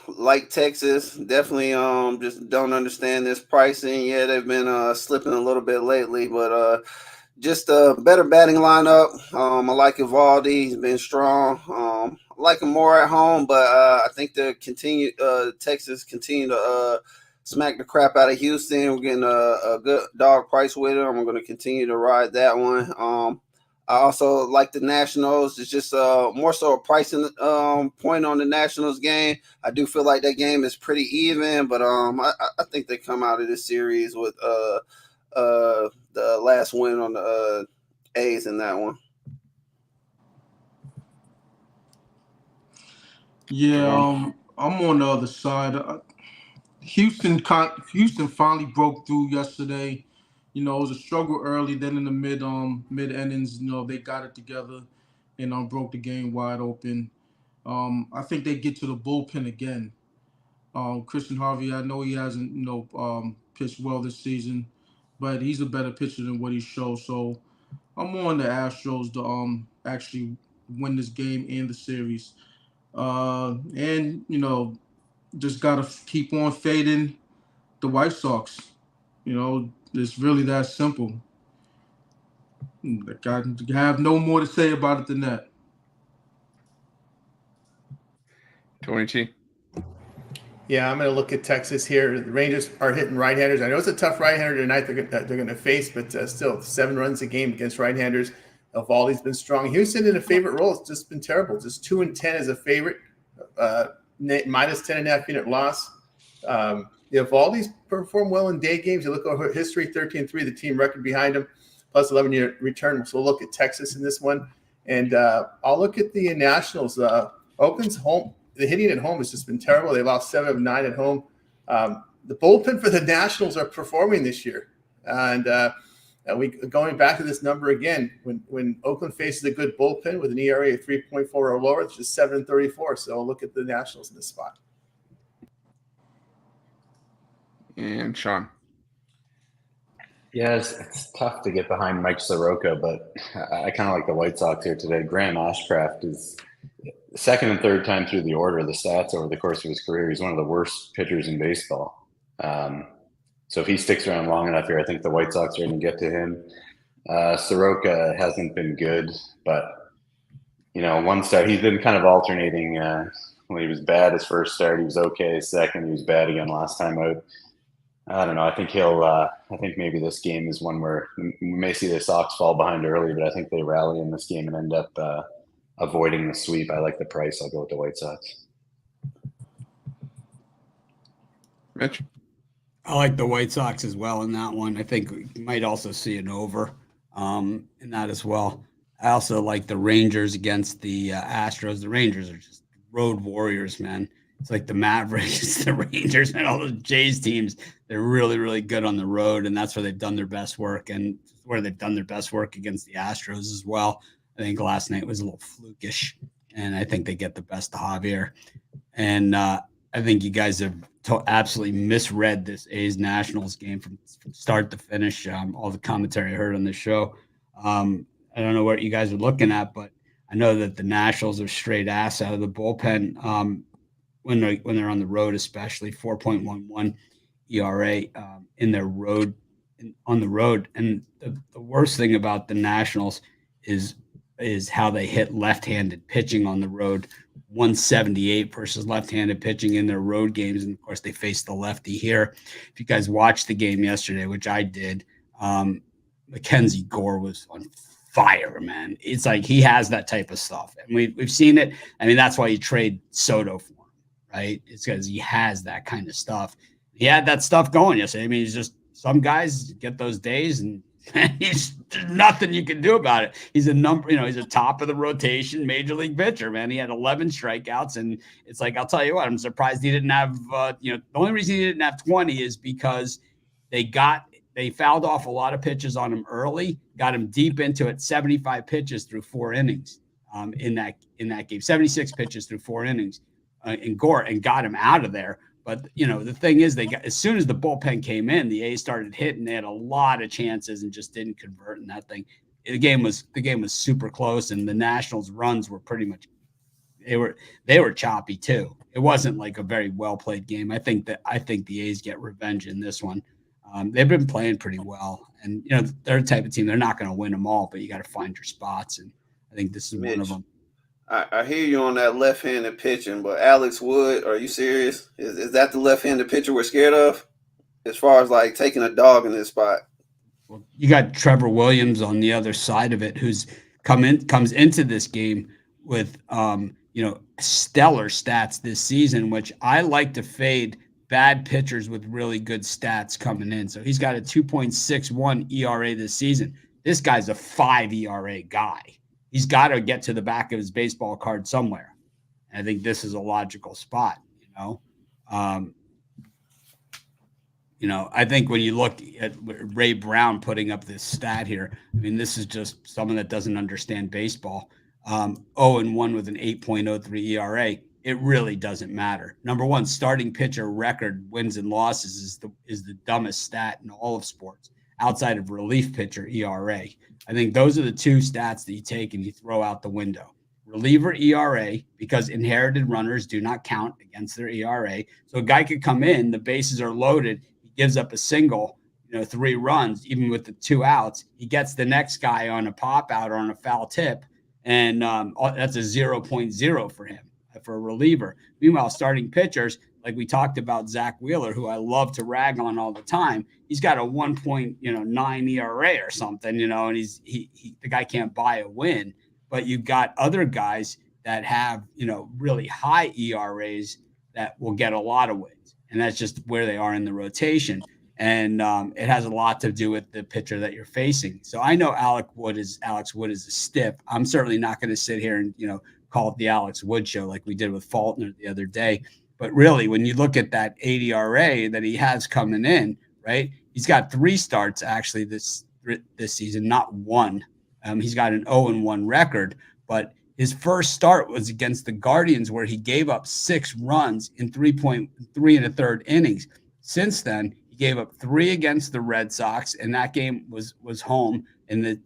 Like Texas, definitely just don't understand this pricing. Yeah, they've been slipping a little bit lately, but just a better batting lineup. I like Evaldi. He's been strong. I like him more at home, but I think Texas continue to smack the crap out of Houston. We're getting a good dog price with them. I'm going to continue to ride that one. I also like the Nationals. It's just more so a pricing point on the Nationals game. I do feel like that game is pretty even, but I think they come out of this series with the last win on the A's in that one. Yeah, I'm on the other side. Houston finally broke through yesterday. It was a struggle early. Then in the mid innings, they got it together and broke the game wide open. I think they get to the bullpen again. Christian Harvey, I know he hasn't pitched well this season, but he's a better pitcher than what he shows. So I'm on the Astros to actually win this game and the series. And just gotta keep on fading the White Sox. It's really that simple. I have no more to say about it than that. Tony T. Yeah, I'm going to look at Texas here. The Rangers are hitting right-handers. I know it's a tough right-hander tonight they're going to face, but still 7 runs a game against right-handers. Evaldi's been strong. Houston in a favorite role has just been terrible. Just 2-10 as a favorite, minus 10.5 unit loss. Evaldi's performed well in day games. You look over history, 13-3, the team record behind him, plus 11-unit return. So we'll look at Texas in this one. And I'll look at the Nationals. Oakland's home. The hitting at home has just been terrible. They lost 7 of 9 at home. The bullpen for the Nationals are performing this year. And we going back to this number again, when Oakland faces a good bullpen with an ERA of 3.4 or lower, it's just 7.34. So I'll look at the Nationals in this spot. And Sean. Yeah, it's tough to get behind Mike Soroka, but I kind of like the White Sox here today. Graham Ashcraft is second and third time through the order of the stats over the course of his career. He's one of the worst pitchers in baseball. So if he sticks around long enough here, I think the White Sox are going to get to him. Soroka hasn't been good, but one start he's been kind of alternating. When he was bad his first start, he was okay. Second, he was bad again last time out. I don't know. I think I think maybe this game is one where we may see the Sox fall behind early, but I think they rally in this game and end up avoiding the sweep. I like the price. I'll go with the White Sox. Mitch? I like the White Sox as well in that one. I think we might also see an over in that as well. I also like the Rangers against the Astros. The Rangers are just road warriors, man. It's like the Mavericks, the Rangers, and all the Jays teams. They're really, really good on the road, and that's where they've done their best work, and where they've done their best work against the Astros as well. I think last night was a little flukish, and I think they get the best of Javier. And I think you guys have absolutely misread this A's Nationals game from start to finish. All the commentary I heard on the show. I don't know what you guys are looking at, but I know that the Nationals are straight ass out of the bullpen when they're on the road, especially 4.11 ERA on the road. And the worst thing about the Nationals is how they hit left-handed pitching on the road. 178 versus left-handed pitching in their road games, and of course they faced the lefty here. If you guys watched the game yesterday, which I did, Mackenzie Gore was on fire, man. It's like he has that type of stuff, and we've seen it. I mean, that's why you trade Soto for him, right? It's because he has that kind of stuff. He had that stuff going yesterday. I mean, he's just some guys get those days, and there's nothing you can do about it. He's he's a top of the rotation major league pitcher, man. He had 11 strikeouts, and it's like, I'll tell you what, I'm surprised he didn't have, the only reason he didn't have 20 is because they fouled off a lot of pitches on him early, got him deep into it, 75 pitches through 4 innings in that game, 76 pitches through 4 innings in Gore, and got him out of there. But, the thing is, as soon as the bullpen came in, the A's started hitting. They had a lot of chances and just didn't convert in that thing. The game was super close, and the Nationals' runs were pretty much they were choppy too. It wasn't like a very well played game. I think the A's get revenge in this one. They've been playing pretty well, and they're the type of team, they're not going to win them all, but you got to find your spots, and I think this is one of them. I hear you on that left-handed pitching, but Alex Wood, are you serious? Is that the left-handed pitcher we're scared of? As far as like taking a dog in this spot? Well, you got Trevor Williams on the other side of it, who's comes into this game with stellar stats this season, which I like to fade bad pitchers with really good stats coming in. So he's got a 2.61 ERA this season. This guy's a 5 ERA guy. He's got to get to the back of his baseball card somewhere. And I think this is a logical spot, I think when you look at Ray Brown putting up this stat here, I mean, this is just someone that doesn't understand baseball. 0-1 with an 8.03 ERA. It really doesn't matter. Number one, starting pitcher record wins and losses is the dumbest stat in all of sports outside of relief pitcher ERA. I think those are the two stats that you take and you throw out the window. Reliever ERA, because inherited runners do not count against their ERA. So a guy could come in, the bases are loaded, he gives up a single, 3 runs, even with the 2 outs. He gets the next guy on a pop out or on a foul tip, and that's a 0.0 for him, for a reliever. Meanwhile, starting pitchers, like we talked about Zach Wheeler, who I love to rag on all the time, he's got a 1.9 ERA or something, and the guy can't buy a win. But you've got other guys that have, really high ERAs that will get a lot of wins. And that's just where they are in the rotation. And it has a lot to do with the pitcher that you're facing. So I know Alex Wood is a stiff. I'm certainly not going to sit here and, call it the Alex Wood show like we did with Faulkner the other day. But really, when you look at that 8 ERA that he has coming in, right, he's got 3 starts actually this season, not 1. He's got an 0-1 record, but his first start was against the Guardians, where he gave up 6 runs in 3.3 1/3 innings. Since then, he gave up 3 against the Red Sox, and that game was home, and the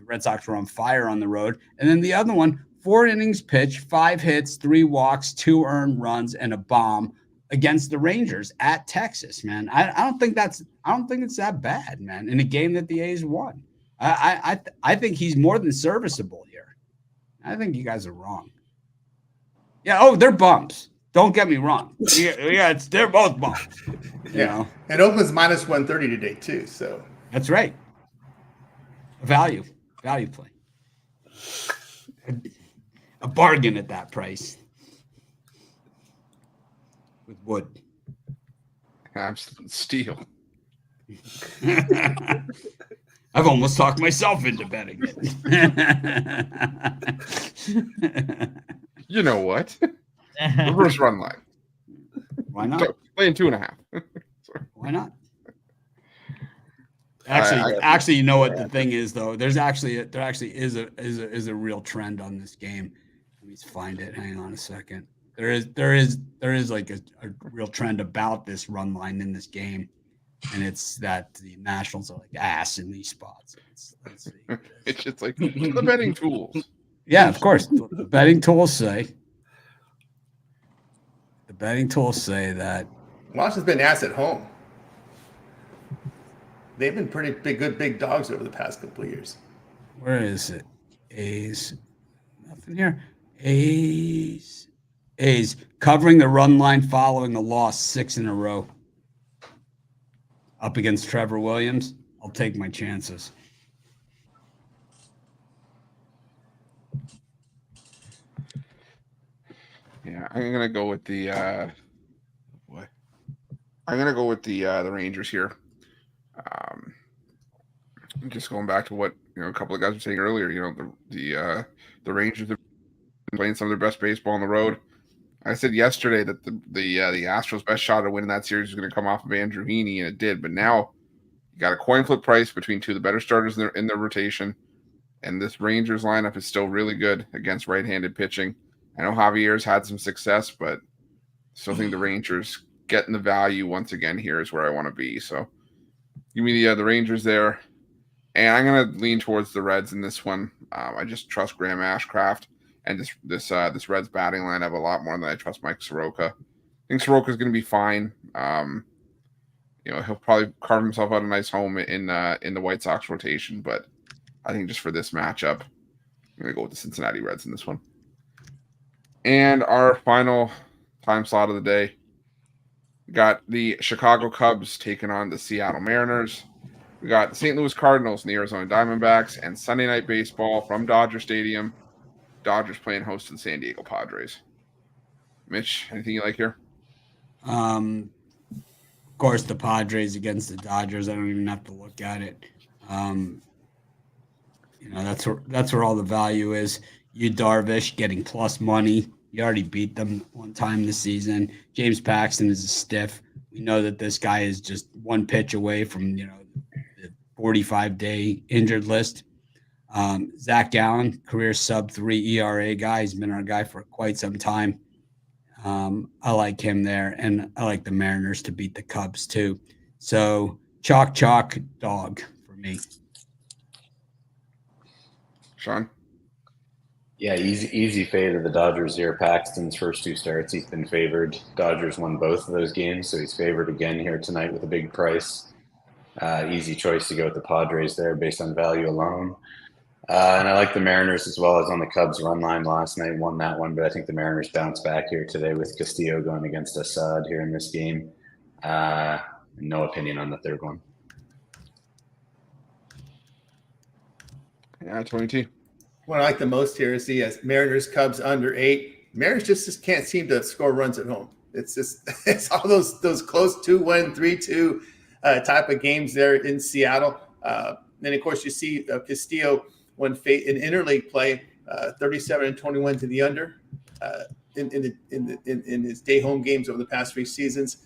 Red Sox were on fire on the road. And then the other one, 4 innings pitched, 5 hits, 3 walks, 2 earned runs, and a bomb against the Rangers at Texas, man. I don't think it's that bad, man, in a game that the A's won. I think he's more than serviceable here. I think you guys are wrong. Yeah. Oh, they're bumps. Don't get me wrong. Yeah, they're both bumps. Yeah. And Oakland's minus 130 today too. So that's right. Value play. A bargain at that price. With Wood. Absolute steal. I've almost talked myself into betting it. You know what? Reverse run line. Why not? Playing 2.5. Why not? Actually, you know what the thing is though? There actually is a real trend on this game. Let me find it. Hang on a second. there is like a real trend about this run line in this game, and it's that the Nationals are like ass in these spots. Let's see. It's just like the betting tools. Yeah, of course. The betting tools say that Washington's been ass at home. They've been pretty big dogs over the past couple of years. where is it? A's. Nothing here. A's covering the run line following a loss 6 in a row. Up against Trevor Williams. I'll take my chances. Yeah, I'm gonna go with the what? I'm gonna go with the Rangers here. Just going back to what a couple of guys were saying earlier. The Rangers have been playing some of their best baseball on the road. I said yesterday that the Astros' best shot at winning that series was going to come off of Andrew Heaney, and it did. But now you got a coin flip price between two of the better starters in their rotation, and this Rangers lineup is still really good against right-handed pitching. I know Javier's had some success, but still think the Rangers getting the value once again here is where I want to be. So give me the Rangers there, and I'm going to lean towards the Reds in this one. I just trust Graham Ashcraft. And this Reds batting lineup a lot more than I trust Mike Soroka. I think Soroka's going to be fine. He'll probably carve himself out a nice home in the White Sox rotation. But I think just for this matchup, I'm going to go with the Cincinnati Reds in this one. And our final time slot of the day, we got the Chicago Cubs taking on the Seattle Mariners. We got the St. Louis Cardinals and the Arizona Diamondbacks, and Sunday Night Baseball from Dodger Stadium. Dodgers playing host to the San Diego Padres. Mitch, anything you like here? Of course, the Padres against the Dodgers. I don't even have to look at it. That's where all the value is. You Darvish getting plus money. You already beat them one time this season. James Paxton is a stiff. We know that this guy is just one pitch away from the 45-day injured list. Zach Gallen, career sub-3 ERA guy. He's been our guy for quite some time. I like him there, and I like the Mariners to beat the Cubs too. So chalk dog for me. Sean? Yeah, easy fade of the Dodgers here. Paxton's first 2 starts, he's been favored. Dodgers won both of those games, so he's favored again here tonight with a big price. Easy choice to go with the Padres there based on value alone. And I like the Mariners as well. As on the Cubs run line last night, won that one, but I think the Mariners bounce back here today with Castillo going against Assad here in this game. No opinion on the third one. Yeah, 22. What I like the most here is the Mariners Cubs under 8. Mariners just can't seem to score runs at home. It's all those close 2-1, 3-2 type of games there in Seattle. Then of course you see Castillo won in interleague play 37-21 to the under in his day home games over the past 3 seasons.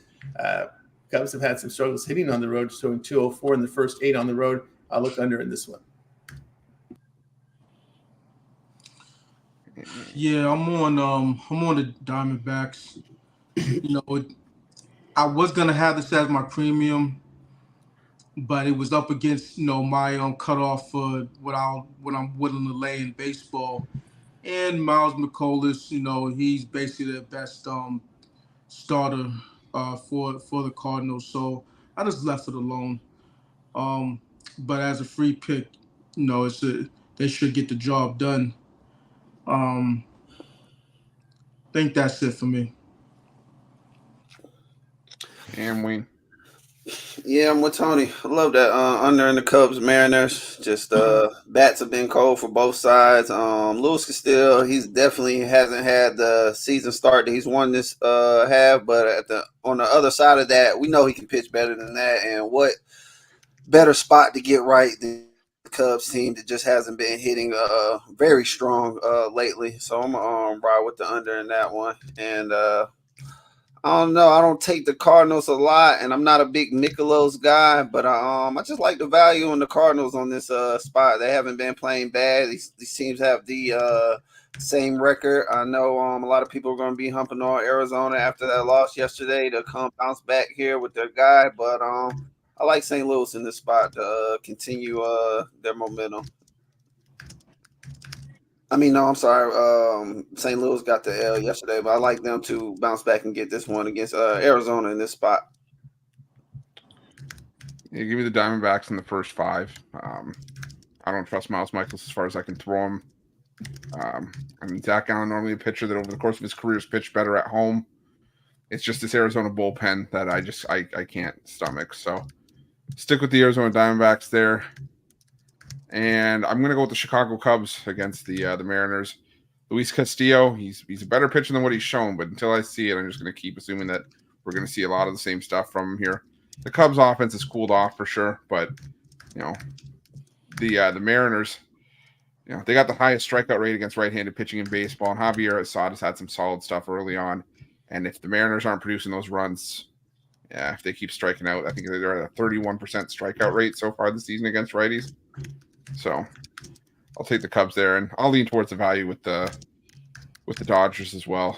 Cubs have had some struggles hitting on the road, showing 204 in the first 8 on the road. I'll look under in this one. Yeah, I'm on the Diamondbacks. I was gonna have this as my premium, but it was up against my cutoff for what I'm willing to lay in baseball. And Miles McCollum, he's basically the best starter for the Cardinals. So I just left it alone. But as a free pick, they should get the job done. Think that's it for me. And Wayne. Yeah, I'm with Tony. I love that under in the Cubs Mariners. Just bats have been cold for both sides. Luis Castillo, he's definitely hasn't had the season start that he's won this half, but on the other side of that, we know he can pitch better than that. And what better spot to get right than the Cubs team that just hasn't been hitting very strong lately. So I'm ride with the under in that one. And I don't know. I don't take the Cardinals a lot, and I'm not a big Nicholas guy, but I just like the value on the Cardinals on this spot. They haven't been playing bad. These teams have the Same record. I know a lot of people are going to be humping on Arizona after that loss yesterday to come bounce back here with their guy, but I like St. Louis in this spot to continue their momentum. I mean, no, I'm sorry. St. Louis got the L yesterday, but I like them to bounce back and get this one against Arizona in this spot. Yeah, give me the Diamondbacks in the first 5. I don't trust Miles Michaels as far as I can throw him. I mean, Zach Allen, normally a pitcher that over the course of his career has pitched better at home. It's just this Arizona bullpen that I can't stomach. So stick with the Arizona Diamondbacks there. And I'm going to go with the Chicago Cubs against the Mariners. Luis Castillo, he's a better pitcher than what he's shown, but until I see it, I'm just going to keep assuming that we're going to see a lot of the same stuff from him here. The Cubs offense has cooled off for sure, but the Mariners, they got the highest strikeout rate against right-handed pitching in baseball, and Javier Assad has had some solid stuff early on. And if the Mariners aren't producing those runs, if they keep striking out, I think they're at a 31% strikeout rate so far this season against righties. So I'll take the Cubs there, and I'll lean towards the value with the Dodgers as well.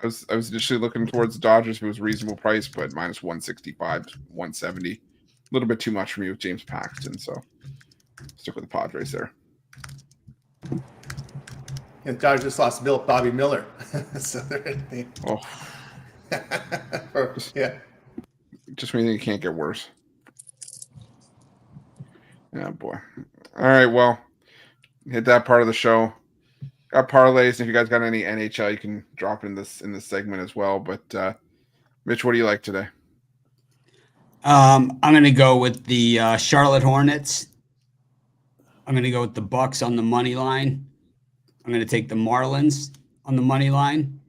I was initially looking towards the Dodgers if it was a reasonable price, but minus 165, 170. A little bit too much for me with James Paxton, so stick with the Padres there. And Dodgers just lost Bobby Miller. So they're yeah. Just when you think it can't get worse. Yeah, boy. All right, well, hit that part of the show. Got parlays, and if you guys got any NHL, you can drop in this segment as well. But Mitch, what do you like today? I'm going to go with the Charlotte Hornets. I'm going to go with the Bucks on the money line. I'm going to take the Marlins on the money line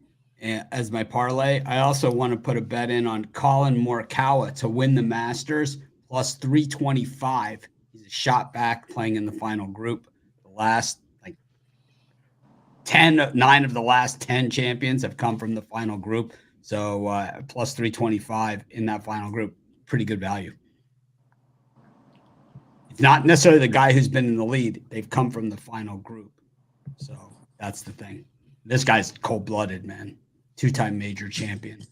as my parlay. I also want to put a bet in on Colin Morikawa to win the Masters plus 325. He's a shot back playing in the final group. The last 9 of the last 10 champions have come from the final group. So plus 325 in that final group. Pretty good value. It's not necessarily the guy who's been in the lead. They've come from the final group. So that's the thing. This guy's cold-blooded, man. 2-time major champion.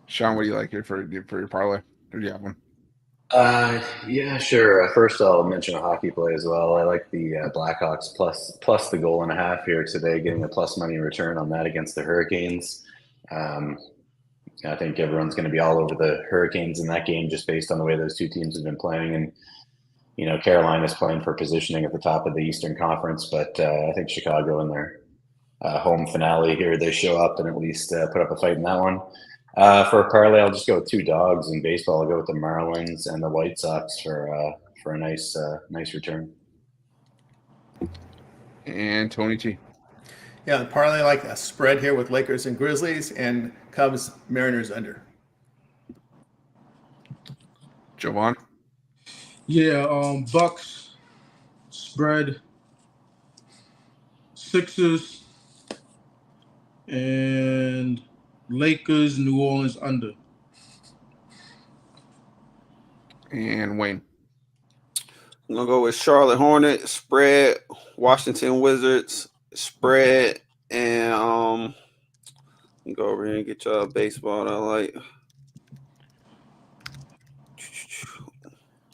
Sean, what do you like here for your parlay? Or do you have one? Yeah, sure. First, I'll mention a hockey play as well. I like the Blackhawks plus the goal and a half here today, getting a plus money return on that against the Hurricanes. I think everyone's going to be all over the Hurricanes in that game just based on the way those two teams have been playing. And, Carolina's playing for positioning at the top of the Eastern Conference, but I think Chicago in their home finale here, they show up and at least put up a fight in that one. For a parlay, I'll just go with 2 dogs in baseball. I'll go with the Marlins and the White Sox for a nice return. And Tony T. Yeah, the parlay like a spread here with Lakers and Grizzlies and Cubs Mariners under. Jovan. Yeah, Bucks spread, Sixers, and Lakers, New Orleans under. And Wayne. I'm going to go with Charlotte Hornets, spread, Washington Wizards, spread, and go over here and get y'all baseball that I like.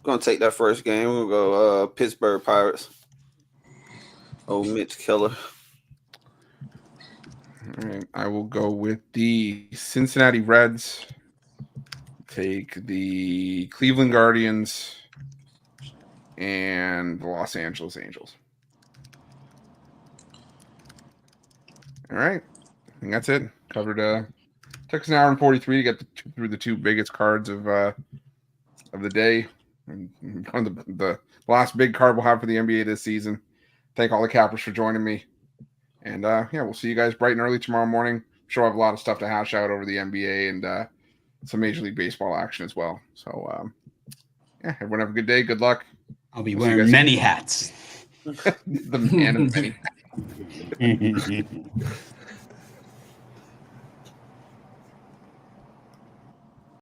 Going to take that first game. We'll go Pittsburgh-Pirates. Oh, Mitch Keller. All right, I will go with the Cincinnati Reds. Take the Cleveland Guardians and the Los Angeles Angels. All right, I think that's it. Covered. Took us an hour and 43 to get through the 2 biggest cards of the day. And one of the last big card we'll have for the NBA this season. Thank all the cappers for joining me. And we'll see you guys bright and early tomorrow morning. I'm sure I'll have a lot of stuff to hash out over the NBA and some Major League Baseball action as well. So, everyone have a good day. Good luck. I'll be wearing many hats. The man of many hats.